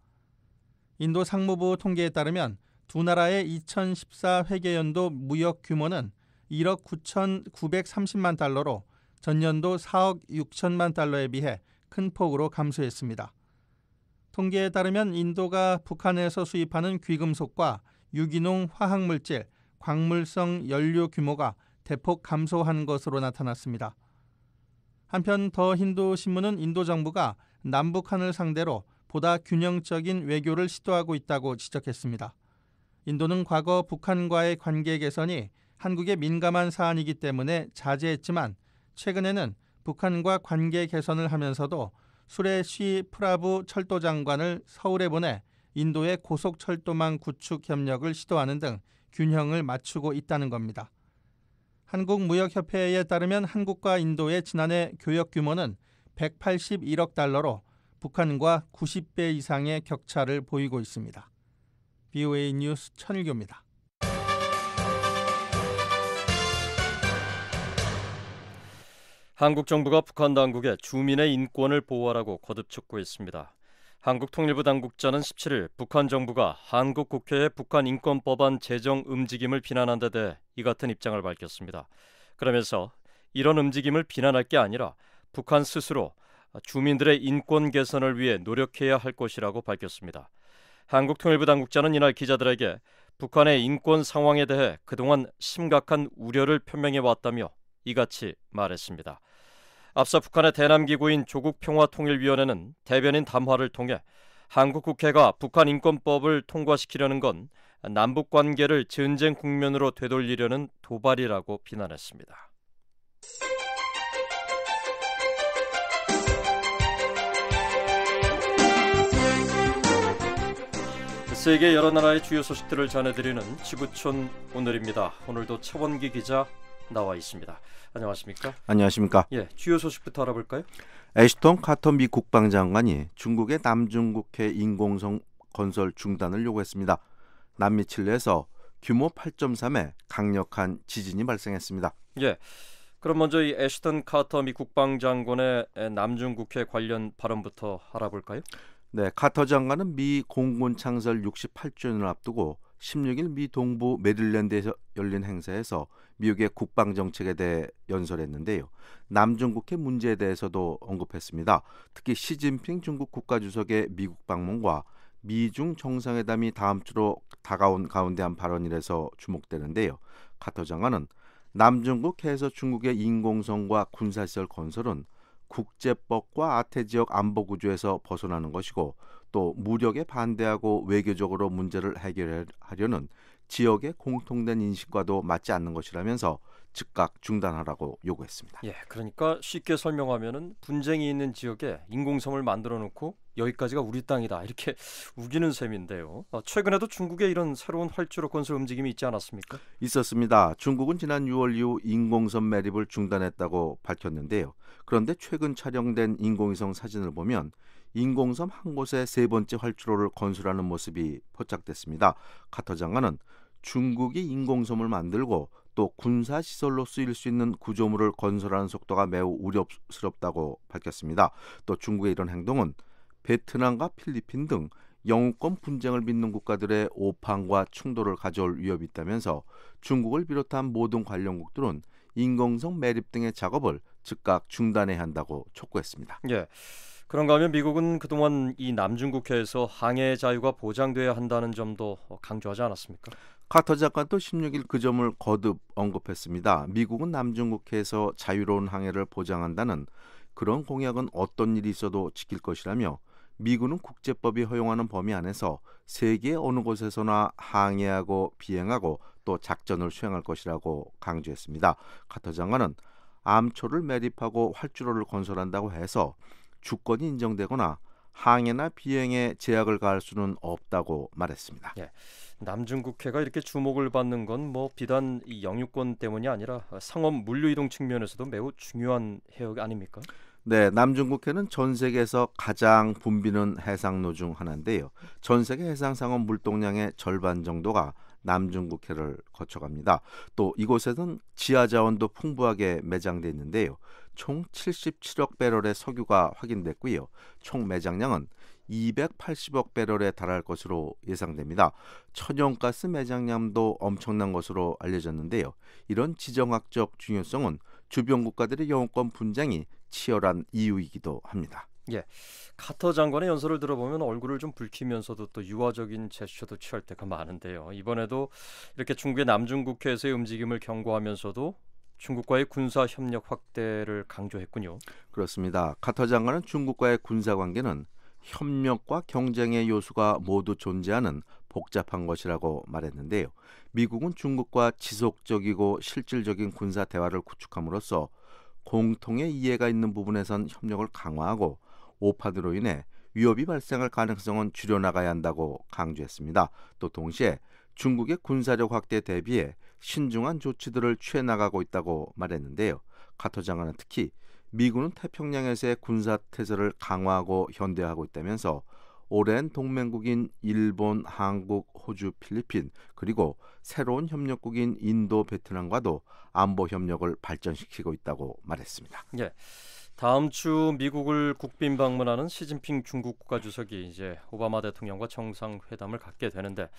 인도 상무부 통계에 따르면 두 나라의 2014 회계연도 무역 규모는 1억 9,930만 달러로 전년도 4억 6천만 달러에 비해 큰 폭으로 감소했습니다. 통계에 따르면 인도가 북한에서 수입하는 귀금속과 유기농 화학물질, 광물성 연료 규모가 대폭 감소한 것으로 나타났습니다. 한편 더 힌두 신문은 인도 정부가 남북한을 상대로 보다 균형적인 외교를 시도하고 있다고 지적했습니다. 인도는 과거 북한과의 관계 개선이 한국의 민감한 사안이기 때문에 자제했지만 최근에는 북한과 관계 개선을 하면서도 수레쉬 프라부 철도 장관을 서울에 보내 인도의 고속철도망 구축 협력을 시도하는 등 균형을 맞추고 있다는 겁니다. 한국무역협회에 따르면 한국과 인도의 지난해 교역 규모는 181억 달러로 북한과 90배 이상의 격차를 보이고 있습니다. BOA 뉴스 천일교입니다. 한국 정부가 북한 당국에 주민의 인권을 보호하라고 거듭 촉구했습니다. 한국통일부 당국자는 17일 북한 정부가 한국 국회의 북한 인권법안 제정 움직임을 비난한 데 대해 이 같은 입장을 밝혔습니다. 그러면서 이런 움직임을 비난할 게 아니라 북한 스스로 주민들의 인권 개선을 위해 노력해야 할 것이라고 밝혔습니다. 한국통일부 당국자는 이날 기자들에게 북한의 인권 상황에 대해 그동안 심각한 우려를 표명해 왔다며 이같이 말했습니다. 앞서 북한의 대남기구인 조국평화통일위원회는 대변인 담화를 통해 한국 국회가 북한 인권법을 통과시키려는 건 남북관계를 전쟁 국면으로 되돌리려는 도발이라고 비난했습니다. 세계 여러 나라의 주요 소식들을 전해드리는 지구촌 오늘입니다. 오늘도 최원기 기자 나와 있습니다. 안녕하십니까? 안녕하십니까? 예, 주요 소식부터 알아볼까요? 애시턴 카터 미 국방장관이 중국의 남중국해 인공섬 건설 중단을 요구했습니다. 남미 칠레에서 규모 8.3의 강력한 지진이 발생했습니다. 예, 그럼 먼저 이 애시턴 카터 미 국방장관의 남중국해 관련 발언부터 알아볼까요? 네, 카터 장관은 미 공군 창설 68주년을 앞두고 16일 미 동부 메릴랜드에서 열린 행사에서 미국의 국방 정책에 대해 연설했는데요. 남중국해 문제에 대해서도 언급했습니다. 특히 시진핑 중국 국가주석의 미국 방문과 미중 정상회담이 다음 주로 다가온 가운데 한 발언이라서 주목되는데요. 카터 장관은 남중국해에서 중국의 인공섬과 군사시설 건설은 국제법과 아태지역 안보구조에서 벗어나는 것이고 또 무력에 반대하고 외교적으로 문제를 해결하려는 지역의 공통된 인식과도 맞지 않는 것이라면서 즉각 중단하라고 요구했습니다. 예, 그러니까 쉽게 설명하면은 분쟁이 있는 지역에 인공섬을 만들어 놓고 여기까지가 우리 땅이다 이렇게 우기는 셈인데요. 최근에도 중국에 이런 새로운 활주로 건설 움직임이 있지 않았습니까? 있었습니다. 중국은 지난 6월 이후 인공섬 매립을 중단했다고 밝혔는데요. 그런데 최근 촬영된 인공위성 사진을 보면 인공섬 한 곳에 세 번째 활주로를 건설하는 모습이 포착됐습니다. 카터 장관은 중국이 인공섬을 만들고 또 군사시설로 쓰일 수 있는 구조물을 건설하는 속도가 매우 우려스럽다고 밝혔습니다. 또 중국의 이런 행동은 베트남과 필리핀 등 영유권 분쟁을 빚는 국가들의 오판과 충돌을 가져올 위협이 있다면서 중국을 비롯한 모든 관련국들은 인공섬 매립 등의 작업을 즉각 중단해야 한다고 촉구했습니다. 예. 그런가 하면 미국은 그동안 이 남중국해에서 항해 자유가 보장돼야 한다는 점도 강조하지 않았습니까? 카터 장관도 16일 그 점을 거듭 언급했습니다. 미국은 남중국해에서 자유로운 항해를 보장한다는 그런 공약은 어떤 일이 있어도 지킬 것이라며 미군은 국제법이 허용하는 범위 안에서 세계 어느 곳에서나 항해하고 비행하고 또 작전을 수행할 것이라고 강조했습니다. 카터 장관은 암초를 매립하고 활주로를 건설한다고 해서 주권이 인정되거나 항해나 비행에 제약을 가할 수는 없다고 말했습니다. 예, 남중국해가 이렇게 주목을 받는 건 뭐 비단 이 영유권 때문이 아니라 상업 물류 이동 측면에서도 매우 중요한 해역 아닙니까? 네, 남중국해는 전 세계에서 가장 붐비는 해상로 중 하나인데요. 전 세계 해상 상업 물동량의 절반 정도가 남중국해를 거쳐갑니다. 또 이곳에는 지하자원도 풍부하게 매장돼 있는데요. 총 77억 배럴의 석유가 확인됐고요. 총 매장량은 280억 배럴에 달할 것으로 예상됩니다. 천연가스 매장량도 엄청난 것으로 알려졌는데요. 이런 지정학적 중요성은 주변 국가들의 영유권 분쟁이 치열한 이유이기도 합니다. 예, 카터 장관의 연설을 들어보면 얼굴을 좀 붉히면서도 또 유화적인 제스처도 취할 때가 많은데요. 이번에도 이렇게 중국의 남중국해에서의 움직임을 경고하면서도 중국과의 군사 협력 확대를 강조했군요. 그렇습니다. 카터 장관은 중국과의 군사 관계는 협력과 경쟁의 요소가 모두 존재하는 복잡한 것이라고 말했는데요. 미국은 중국과 지속적이고 실질적인 군사 대화를 구축함으로써 공통의 이해가 있는 부분에선 협력을 강화하고 오판으로 인해 위협이 발생할 가능성은 줄여나가야 한다고 강조했습니다. 또 동시에 중국의 군사력 확대에 대비해 신중한 조치들을 취해나가고 있다고 말했는데요. 카터 장관은 특히 미군은 태평양에서의 군사태세를 강화하고 현대화하고 있다면서 오랜 동맹국인 일본, 한국, 호주, 필리핀 그리고 새로운 협력국인 인도, 베트남과도 안보 협력을 발전시키고 있다고 말했습니다. 예. 다음 주 미국을 국빈 방문하는 시진핑 중국 국가주석이 이제 오바마 대통령과 정상회담을 갖게 되는데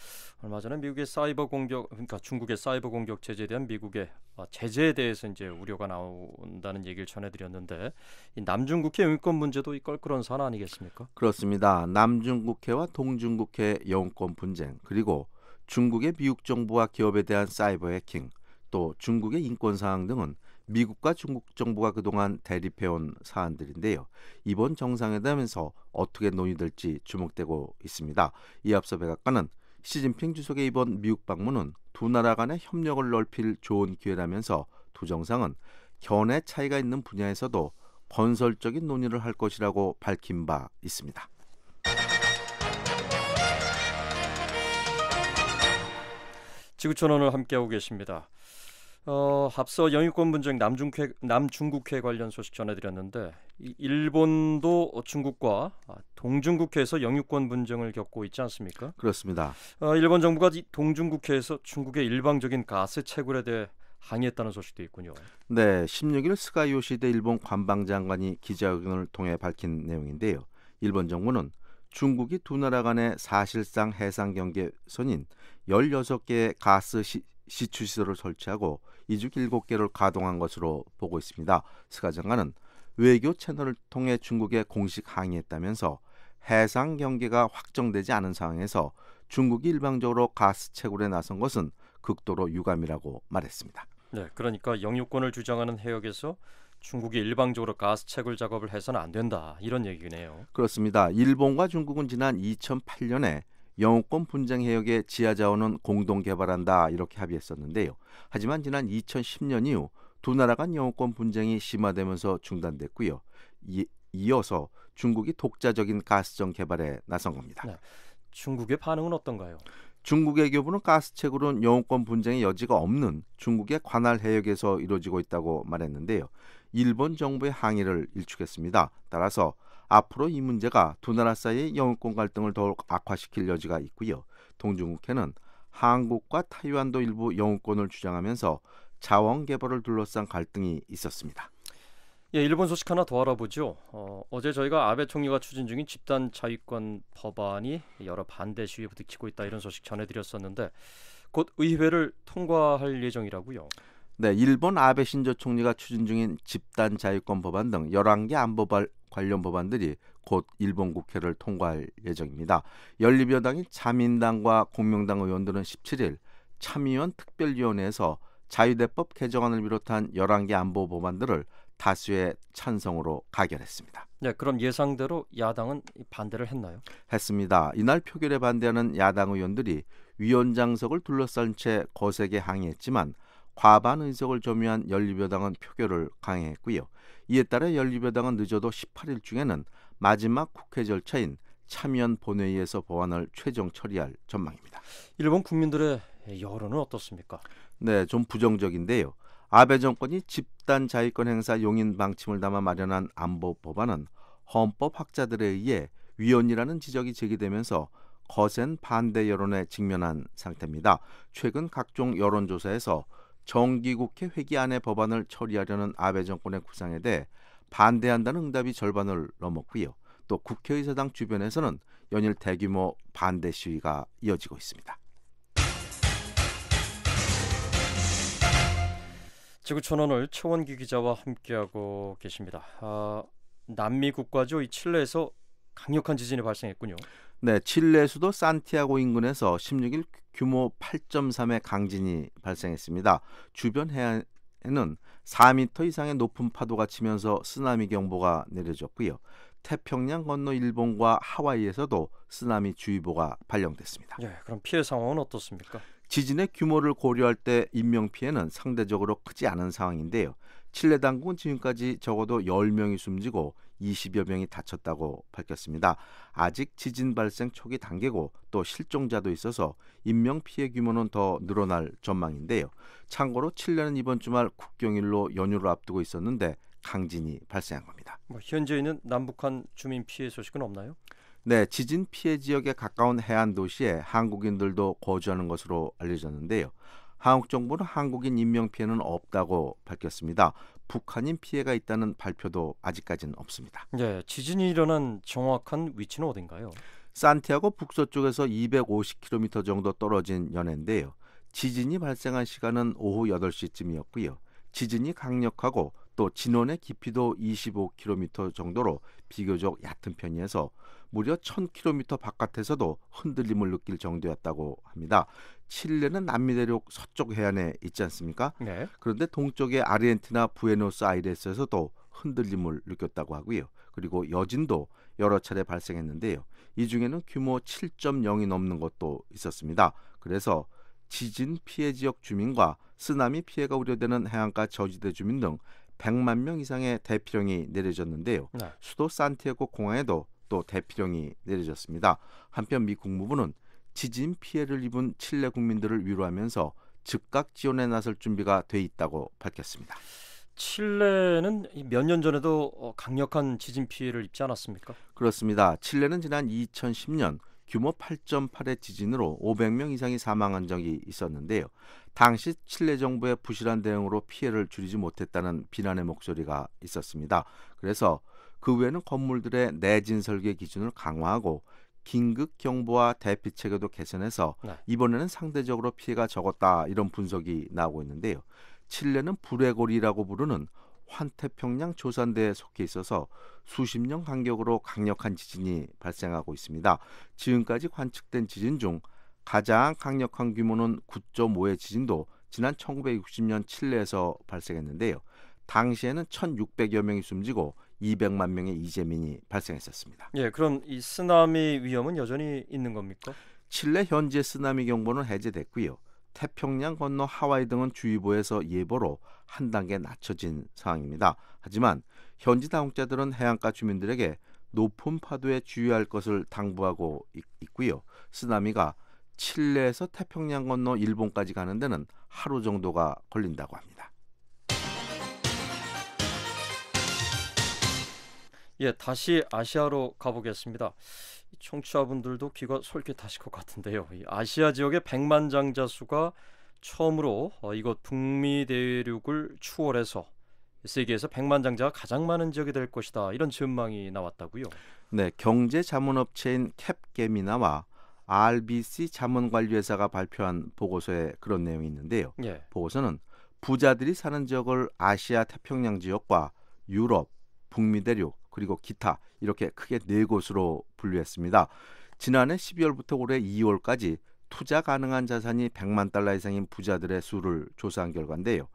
얼마 전에 미국의 사이버 공격, 그러니까 중국의 사이버 공격 제재에 대한 미국의 제재에 대해서 이제 우려가 나온다는 얘기를 전해드렸는데 이 남중국해 영유권 문제도 이 껄끄러운 사안 아니겠습니까? 그렇습니다. 남중국해와 동중국해 영유권 분쟁 그리고 중국의 미국 정부와 기업에 대한 사이버 해킹 또 중국의 인권 사항 등은 미국과 중국 정부가 그동안 대립해온 사안들인데요. 이번 정상회담에서 어떻게 논의될지 주목되고 있습니다. 이에 앞서 백악관은 시진핑 주석의 이번 미국 방문은 두 나라 간의 협력을 넓힐 좋은 기회라면서 두 정상은 견해 차이가 있는 분야에서도 건설적인 논의를 할 것이라고 밝힌 바 있습니다. 지구촌원을 함께하고 계십니다. 앞서 영유권 분쟁 남중국해 관련 소식 전해드렸는데 일본도 중국과 동중국해에서 영유권 분쟁을 겪고 있지 않습니까? 그렇습니다. 일본 정부가 동중국해에서 중국의 일방적인 가스 채굴에 대해 항의했다는 소식도 있군요. 네, 16일 스가 요시대 일본 관방장관이 기자회견을 통해 밝힌 내용인데요. 일본 정부는 중국이 두 나라 간의 사실상 해상 경계선인 16개의 가스 시추시설을 설치하고 이주 7개를 가동한 것으로 보고 있습니다. 스가 장관은 외교 채널을 통해 중국에 공식 항의했다면서 해상 경계가 확정되지 않은 상황에서 중국이 일방적으로 가스 채굴에 나선 것은 극도로 유감이라고 말했습니다. 네, 그러니까 영유권을 주장하는 해역에서 중국이 일방적으로 가스 채굴 작업을 해서는 안 된다 이런 얘기네요. 그렇습니다. 일본과 중국은 지난 2008년에 영유권 분쟁 해역의 지하 자원은 공동 개발한다 이렇게 합의했었는데요. 하지만 지난 2010년 이후 두 나라 간 영유권 분쟁이 심화되면서 중단됐고요. 이어서 중국이 독자적인 가스정 개발에 나선 겁니다. 네. 중국의 반응은 어떤가요? 중국 외교부는 가스 채굴은 영유권 분쟁의 여지가 없는 중국의 관할 해역에서 이루어지고 있다고 말했는데요. 일본 정부의 항의를 일축했습니다. 따라서 앞으로 이 문제가 두 나라 사이의 영유권 갈등을 더욱 악화시킬 여지가 있고요. 동중국해는 한국과 타이완도 일부 영유권을 주장하면서 자원 개발을 둘러싼 갈등이 있었습니다. 예, 일본 소식 하나 더 알아보죠. 어제 저희가 아베 총리가 추진 중인 집단 자위권 법안이 여러 반대 시위에 부딪히고 있다 이런 소식 전해드렸었는데 곧 의회를 통과할 예정이라고요. 네, 일본 아베 신조 총리가 추진 중인 집단 자위권 법안 등 11개 안보 관련 법안들이 곧 일본 국회를 통과할 예정입니다. 연립여당인 자민당과 공명당 의원들은 17일 참의원 특별위원회에서 자유대법 개정안을 비롯한 11개 안보 법안들을 다수의 찬성으로 가결했습니다. 네, 그럼 예상대로 야당은 반대를 했나요? 했습니다. 이날 표결에 반대하는 야당 의원들이 위원장석을 둘러싼 채 거세게 항의했지만 과반 의석을 점유한 연립여당은 표결을 강행했고요. 이에 따라 연립여당은 늦어도 18일 중에는 마지막 국회 절차인 참의원 본회의에서 법안을 최종 처리할 전망입니다. 일본 국민들의 여론은 어떻습니까? 네, 좀 부정적인데요. 아베 정권이 집단 자위권 행사 용인 방침을 담아 마련한 안보 법안은 헌법 학자들에 의해 위헌이라는 지적이 제기되면서 거센 반대 여론에 직면한 상태입니다. 최근 각종 여론조사에서 정기국회 회기 안에 법안을 처리하려는 아베 정권의 구상에 대해 반대한다는 응답이 절반을 넘었고요. 또 국회의사당 주변에서는 연일 대규모 반대 시위가 이어지고 있습니다. 지구촌원을 최원기 기자와 함께하고 계십니다. 남미 국가죠. 이 칠레에서 강력한 지진이 발생했군요. 네, 칠레 수도 산티아고 인근에서 16일 규모 8.3의 강진이 발생했습니다. 주변 해안에는 4m 이상의 높은 파도가 치면서 쓰나미 경보가 내려졌고요. 태평양 건너 일본과 하와이에서도 쓰나미 주의보가 발령됐습니다. 예, 그럼 피해 상황은 어떻습니까? 지진의 규모를 고려할 때 인명피해는 상대적으로 크지 않은 상황인데요. 칠레 당국은 지금까지 적어도 10명이 숨지고 20여 명이 다쳤다고 밝혔습니다. 아직 지진 발생 초기 단계고 또 실종자도 있어서 인명피해 규모는 더 늘어날 전망인데요. 참고로 칠레는 이번 주말 국경일로 연휴를 앞두고 있었는데 강진이 발생한 겁니다. 현재 있는 남북한 주민 피해 소식은 없나요? 네, 지진 피해 지역에 가까운 해안 도시에 한국인들도 거주하는 것으로 알려졌는데요. 한국 정부는 한국인 인명 피해는 없다고 밝혔습니다. 북한인 피해가 있다는 발표도 아직까지는 없습니다. 네, 지진이 일어난 정확한 위치는 어딘가요? 산티아고 북서쪽에서 250km 정도 떨어진 연해인데요. 지진이 발생한 시간은 오후 8시쯤이었고요. 지진이 강력하고 또 진원의 깊이도 25km 정도로 비교적 얕은 편이어서 무려 1000km 바깥에서도 흔들림을 느낄 정도였다고 합니다. 칠레는 남미 대륙 서쪽 해안에 있지 않습니까? 네. 그런데 동쪽의 아르헨티나 부에노스아이레스에서도 흔들림을 느꼈다고 하고요. 그리고 여진도 여러 차례 발생했는데요. 이 중에는 규모 7.0이 넘는 것도 있었습니다. 그래서 지진 피해 지역 주민과 쓰나미 피해가 우려되는 해안가 저지대 주민 등 100만 명 이상의 대피령이 내려졌는데요. 네. 수도 산티아고 공항에도 또 대피령이 내려졌습니다. 한편 미 국무부는 지진 피해를 입은 칠레 국민들을 위로하면서 즉각 지원에 나설 준비가 돼 있다고 밝혔습니다. 칠레는 몇 년 전에도 강력한 지진 피해를 입지 않았습니까? 그렇습니다. 칠레는 지난 2010년 규모 8.8의 지진으로 500명 이상이 사망한 적이 있었는데요. 당시 칠레 정부의 부실한 대응으로 피해를 줄이지 못했다는 비난의 목소리가 있었습니다. 그래서 그 외에는 건물들의 내진 설계 기준을 강화하고 긴급 경보와 대피 체계도 개선해서 이번에는 상대적으로 피해가 적었다 이런 분석이 나오고 있는데요. 칠레는 불의 고리라고 부르는 환태평양 조산대에 속해 있어서 수십 년 간격으로 강력한 지진이 발생하고 있습니다. 지금까지 관측된 지진 중 가장 강력한 규모는 9.5의 지진도 지난 1960년 칠레에서 발생했는데요. 당시에는 1,600여 명이 숨지고 200만 명의 이재민이 발생했었습니다. 예, 그럼 이 쓰나미 위험은 여전히 있는 겁니까? 칠레 현재 쓰나미 경보는 해제됐고요. 태평양 건너 하와이 등은 주의보에서 예보로 한 단계 낮춰진 상황입니다. 하지만 현지 당국자들은 해안가 주민들에게 높은 파도에 주의할 것을 당부하고 있고요. 쓰나미가 칠레에서 태평양 건너 일본까지 가는 데는 하루 정도가 걸린다고 합니다. 예, 다시 아시아로 가보겠습니다. 청취자분들도 귀가 솔깃하실 것 같은데요. 이 아시아 지역의 백만장자 수가 처음으로 이곳 북미 대륙을 추월해서 세계에서 백만장자가 가장 많은 지역이 될 것이다. 이런 전망이 나왔다고요. 네, 경제 자문업체인 캡게미나와 RBC 자문관리회사가 발표한 보고서에 그런 내용이 있는데요. 예. 보고서는 부자들이 사는 지역을 아시아 태평양 지역과 유럽, 북미 대륙 그리고 기타 이렇게 크게 네 곳으로 분류했습니다. 지난해 12월부터 올해 2월까지 투자 가능한 자산이 100만 달러 이상인 부자들의 수를 조사한 결과인데요.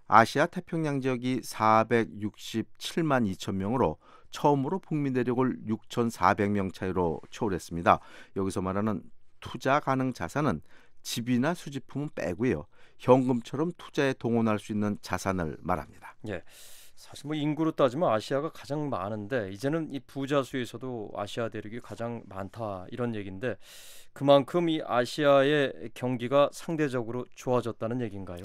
아시아 태평양 지역이 467만 2천 명으로 처음으로 북미 대륙을 6,400명 차이로 초월했습니다. 여기서 말하는 투자 가능 자산은 집이나 수집품은 빼고요. 현금처럼 투자에 동원할 수 있는 자산을 말합니다. 예. 사실 뭐 인구로 따지면 아시아가 가장 많은데 이제는 이 부자 수에서도 아시아 대륙이 가장 많다 이런 얘기인데 그만큼 이 아시아의 경기가 상대적으로 좋아졌다는 얘기인가요?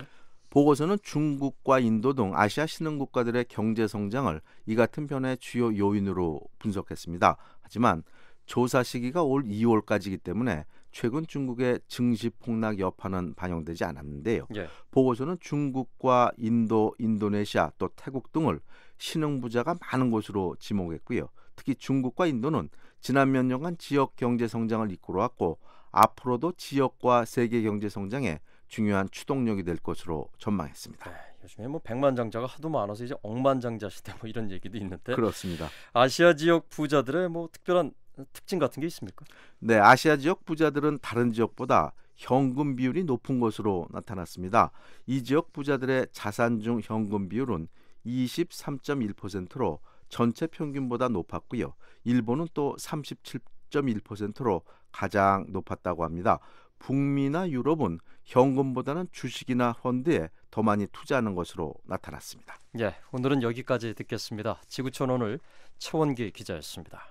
보고서는 중국과 인도 등 아시아 신흥 국가들의 경제 성장을 이 같은 변화의 주요 요인으로 분석했습니다. 하지만 조사 시기가 올 2월까지이기 때문에 최근 중국의 증시 폭락 여파는 반영되지 않았는데요. 예. 보고서는 중국과 인도, 인도네시아 또 태국 등을 신흥부자가 많은 곳으로 지목했고요. 특히 중국과 인도는 지난 몇 년간 지역 경제 성장을 이끌어왔고 앞으로도 지역과 세계 경제 성장에 중요한 추동력이 될 것으로 전망했습니다. 네, 요즘에 뭐 백만장자가 하도 많아서 이제 억만장자 시대 뭐 이런 얘기도 있는데 그렇습니다. 아시아 지역 부자들의 뭐 특별한 특징 같은 게 있습니까? 네, 아시아 지역 부자들은 다른 지역보다 현금 비율이 높은 것으로 나타났습니다. 이 지역 부자들의 자산 중 현금 비율은 23.1%로 전체 평균보다 높았고요. 일본은 또 37.1%로 가장 높았다고 합니다. 북미나 유럽은 현금보다는 주식이나 펀드에 더 많이 투자하는 것으로 나타났습니다. 예, 오늘은 여기까지 듣겠습니다. 지구촌 오늘 최원기 기자였습니다.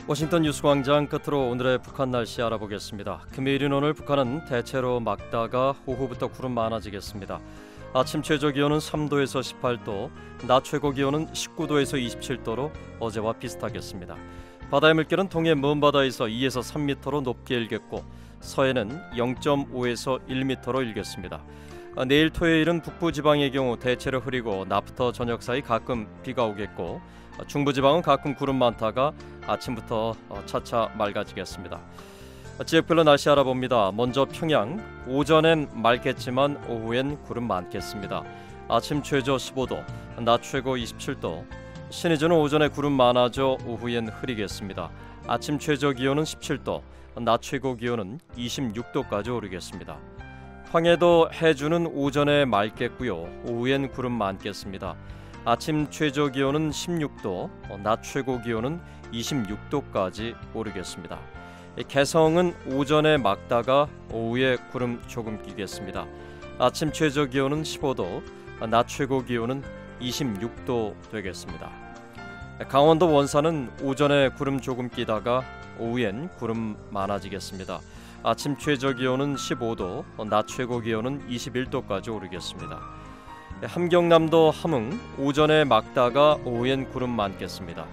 워싱턴 뉴스광장 끝으로 오늘의 북한 날씨 알아보겠습니다. 금요일인 오늘 북한은 대체로 맑다가 오후부터 구름 많아지겠습니다. 아침 최저 기온은 3도에서 18도, 낮 최고 기온은 19도에서 27도로 어제와 비슷하겠습니다. 바다의 물결은 동해 먼바다에서 2에서 3m로 높게 일겠고 서해는 0.5에서 1m로 일겠습니다. 내일 토요일은 북부지방의 경우 대체로 흐리고 낮부터 저녁 사이 가끔 비가 오겠고 중부지방은 가끔 구름 많다가 아침부터 차차 맑아지겠습니다. 지역별로 날씨 알아봅니다. 먼저 평양, 오전엔 맑겠지만 오후엔 구름 많겠습니다. 아침 최저 15도, 낮 최고 27도. 신의주는 오전에 구름 많아져 오후엔 흐리겠습니다. 아침 최저 기온은 17도, 낮 최고 기온은 26도까지 오르겠습니다. 황해도 해주는 오전에 맑겠고요. 오후엔 구름 많겠습니다. 아침 최저 기온은 16도, 낮 최고 기온은 26도까지 오르겠습니다. 개성은 오전에 맑다가 오후에 구름 조금 끼겠습니다. 아침 최저 기온은 15도, 낮 최고 기온은 26도 되겠습니다. 강원도 원산은 오전에 구름 조금 끼다가 오후엔 구름 많아지겠습니다. 아침 최저 기온은 15도, 낮 최고 기온은 21도까지 오르겠습니다. 함경남도 함흥 오전에 맑다가 오후엔 구름 많겠습니다.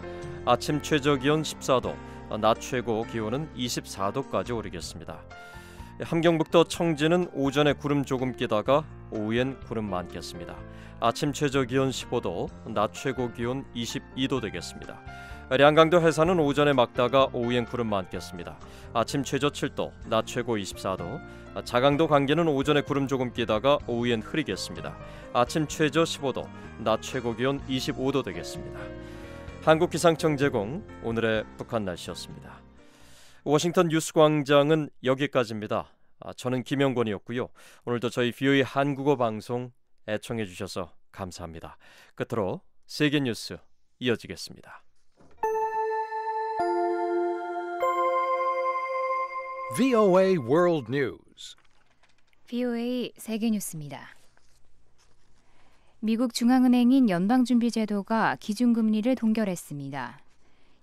아침 최저 기온 14도, 낮 최고 기온은 24도까지 오르겠습니다. 함경북도 청진은 오전에 구름 조금 끼다가 오후엔 구름 많겠습니다. 아침 최저 기온 15도, 낮 최고 기온 22도 되겠습니다. 량강도 해산은 오전에 맑다가 오후엔 구름 많겠습니다. 아침 최저 7도, 낮 최고 24도. 자강도 광계는 오전에 구름 조금 끼다가 오후엔 흐리겠습니다. 아침 최저 15도, 낮 최고 기온 25도 되겠습니다. 한국기상청 제공 오늘의 북한 날씨였습니다. 워싱턴 뉴스광장은 여기까지입니다. 저는 김영권이었고요. 오늘도 저희 VOA 한국어 방송 애청해 주셔서 감사합니다. 끝으로 세계 뉴스 이어지겠습니다. VOA World News. VOA 세계 뉴스입니다. 미국 중앙은행인 연방준비제도가 기준금리를 동결했습니다.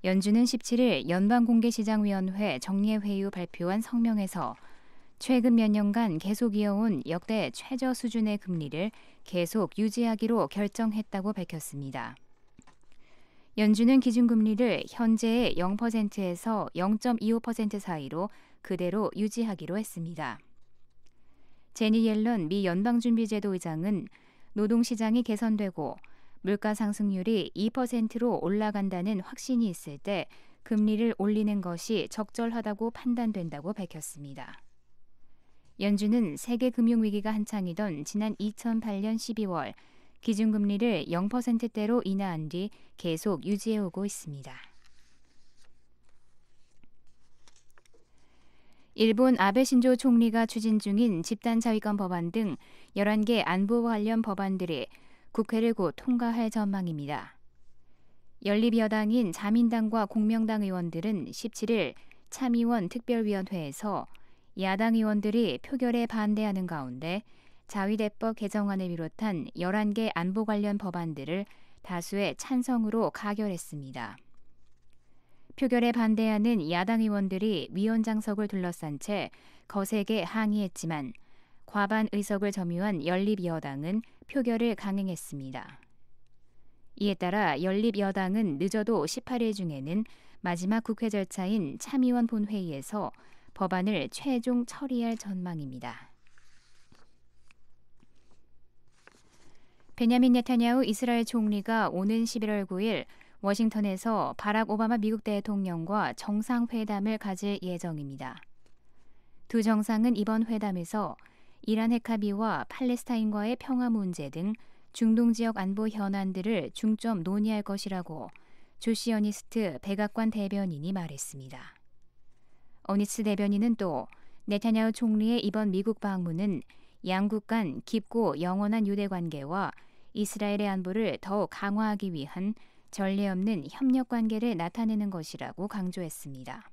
연준은 17일 연방공개시장위원회 정례회의 후 발표한 성명에서 최근 몇 년간 계속 이어온 역대 최저 수준의 금리를 계속 유지하기로 결정했다고 밝혔습니다. 연준은 기준금리를 현재의 0%에서 0.25% 사이로 그대로 유지하기로 했습니다. 제니 옐런 미 연방준비제도 의장은 노동시장이 개선되고 물가 상승률이 2%로 올라간다는 확신이 있을 때 금리를 올리는 것이 적절하다고 판단된다고 밝혔습니다. 연준은 세계 금융위기가 한창이던 지난 2008년 12월 기준금리를 0%대로 인하한 뒤 계속 유지해오고 있습니다. 일본 아베 신조 총리가 추진 중인 집단자위권 법안 등 11개 안보 관련 법안들이 국회를 곧 통과할 전망입니다. 연립여당인 자민당과 공명당 의원들은 17일 참의원 특별위원회에서 야당 의원들이 표결에 반대하는 가운데 자위대법 개정안을 비롯한 11개 안보 관련 법안들을 다수의 찬성으로 가결했습니다. 표결에 반대하는 야당 의원들이 위원장석을 둘러싼 채 거세게 항의했지만 과반 의석을 점유한 연립여당은 표결을 강행했습니다. 이에 따라 연립여당은 늦어도 18일 중에는 마지막 국회 절차인 참의원 본회의에서 법안을 최종 처리할 전망입니다. 베냐민 네타냐후 이스라엘 총리가 오는 11월 9일 워싱턴에서 바락 오바마 미국 대통령과 정상회담을 가질 예정입니다. 두 정상은 이번 회담에서 이란 핵 합의와 팔레스타인과의 평화 문제 등 중동 지역 안보 현안들을 중점 논의할 것이라고 조시 어니스트 백악관 대변인이 말했습니다. 어니스트 대변인은 또 네타냐후 총리의 이번 미국 방문은 양국 간 깊고 영원한 유대 관계와 이스라엘의 안보를 더욱 강화하기 위한 전례 없는 협력 관계를 나타내는 것이라고 강조했습니다.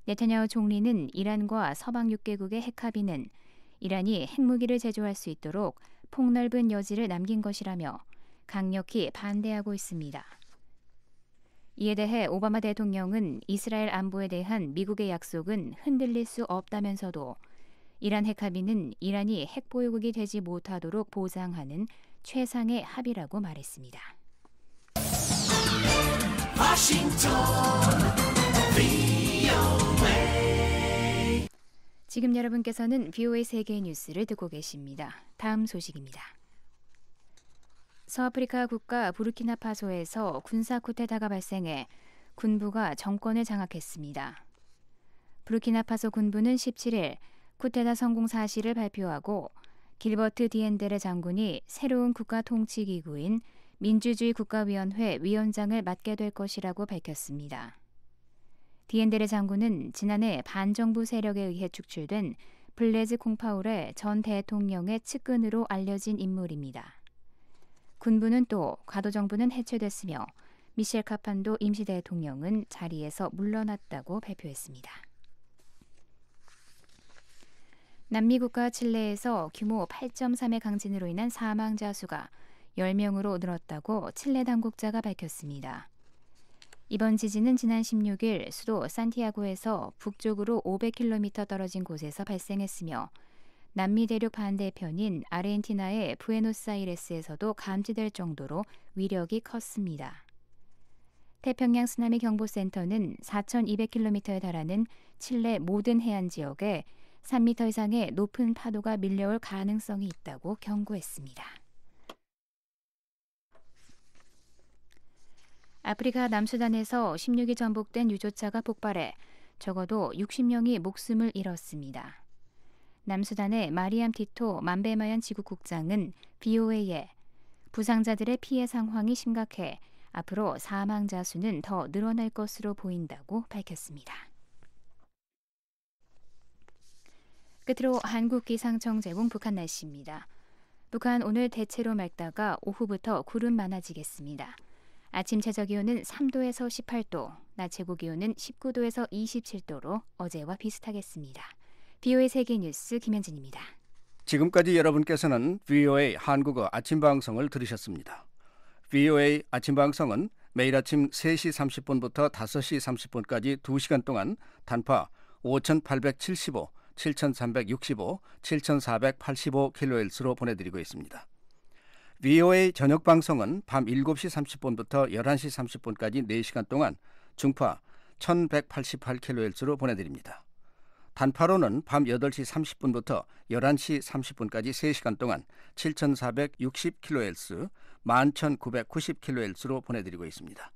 네타냐후 총리는 이란과 서방 6개국의 핵 합의는 이란이 핵무기를 제조할 수 있도록 폭넓은 여지를 남긴 것이라며 강력히 반대하고 있습니다. 이에 대해 오바마 대통령은 이스라엘 안보에 대한 미국의 약속은 흔들릴 수 없다면서도 이란 핵 합의는 이란이 핵 보유국이 되지 못하도록 보장하는 최상의 합의라고 말했습니다. 지금 여러분께서는 VOA 세계 뉴스를 듣고 계십니다. 다음 소식입니다. 서아프리카 국가 부르키나파소에서 군사 쿠데타가 발생해 군부가 정권을 장악했습니다. 부르키나파소 군부는 17일 쿠데타 성공 사실을 발표하고 길버트 디엔데레 장군이 새로운 국가 통치 기구인 민주주의 국가위원회 위원장을 맡게 될 것이라고 밝혔습니다. 디엔데레 장군은 지난해 반정부 세력에 의해 축출된 블레즈 콩파울의 전 대통령의 측근으로 알려진 인물입니다. 군부는 또 과도정부는 해체됐으며 미셸 카판도 임시대통령은 자리에서 물러났다고 발표했습니다. 남미 국가 칠레에서 규모 8.3의 강진으로 인한 사망자 수가 10명으로 늘었다고 칠레 당국자가 밝혔습니다. 이번 지진은 지난 16일 수도 산티아고에서 북쪽으로 500km 떨어진 곳에서 발생했으며 남미 대륙 반대편인 아르헨티나의 부에노스아이레스에서도 감지될 정도로 위력이 컸습니다. 태평양 쓰나미 경보센터는 4,200km에 달하는 칠레 모든 해안 지역에 3m 이상의 높은 파도가 밀려올 가능성이 있다고 경고했습니다. 아프리카 남수단에서 16일 전복된 유조차가 폭발해 적어도 60명이 목숨을 잃었습니다. 남수단의 마리암 티토 만베마얀 지구국장은 VOA에 부상자들의 피해 상황이 심각해 앞으로 사망자 수는 더 늘어날 것으로 보인다고 밝혔습니다. 끝으로 한국기상청 제공 북한 날씨입니다. 북한 오늘 대체로 맑다가 오후부터 구름 많아지겠습니다. 아침 최저기온은 3도에서 18도, 낮 최고기온은 19도에서 27도로 어제와 비슷하겠습니다. VOA 세계뉴스 김현진입니다. 지금까지 여러분께서는 VOA 한국어 아침방송을 들으셨습니다. VOA 아침방송은 매일 아침 3시 30분부터 5시 30분까지 2시간 동안 단파 5875, 7365, 7485kHz로 보내드리고 있습니다. VOA 저녁방송은 밤 7시 30분부터 11시 30분까지 4시간 동안 중파 1188kHz로 보내드립니다. 단파로는 밤 8시 30분부터 11시 30분까지 3시간 동안 7460kHz, 11990kHz로 보내드리고 있습니다.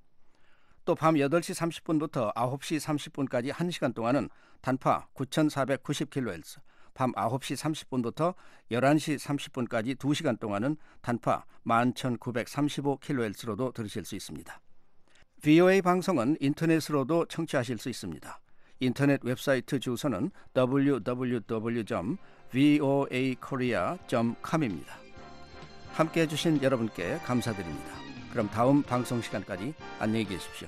또 밤 8시 30분부터 9시 30분까지 1시간 동안은 단파 9490kHz, 밤 9시 30분부터 11시 30분까지 2시간 동안은 단파 11935kHz로도 들으실 수 있습니다. VOA 방송은 인터넷으로도 청취하실 수 있습니다. 인터넷 웹사이트 주소는 www.voakorea.com입니다. 함께해 주신 여러분께 감사드립니다. 그럼 다음 방송 시간까지 안녕히 계십시오.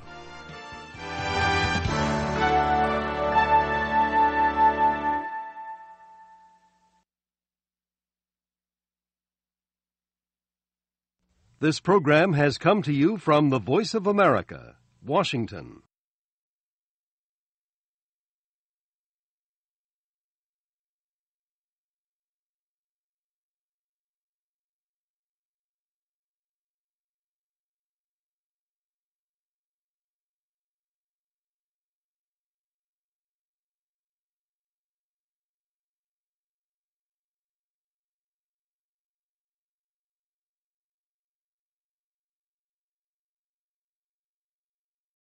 This program has come to you from the Voice of America, Washington.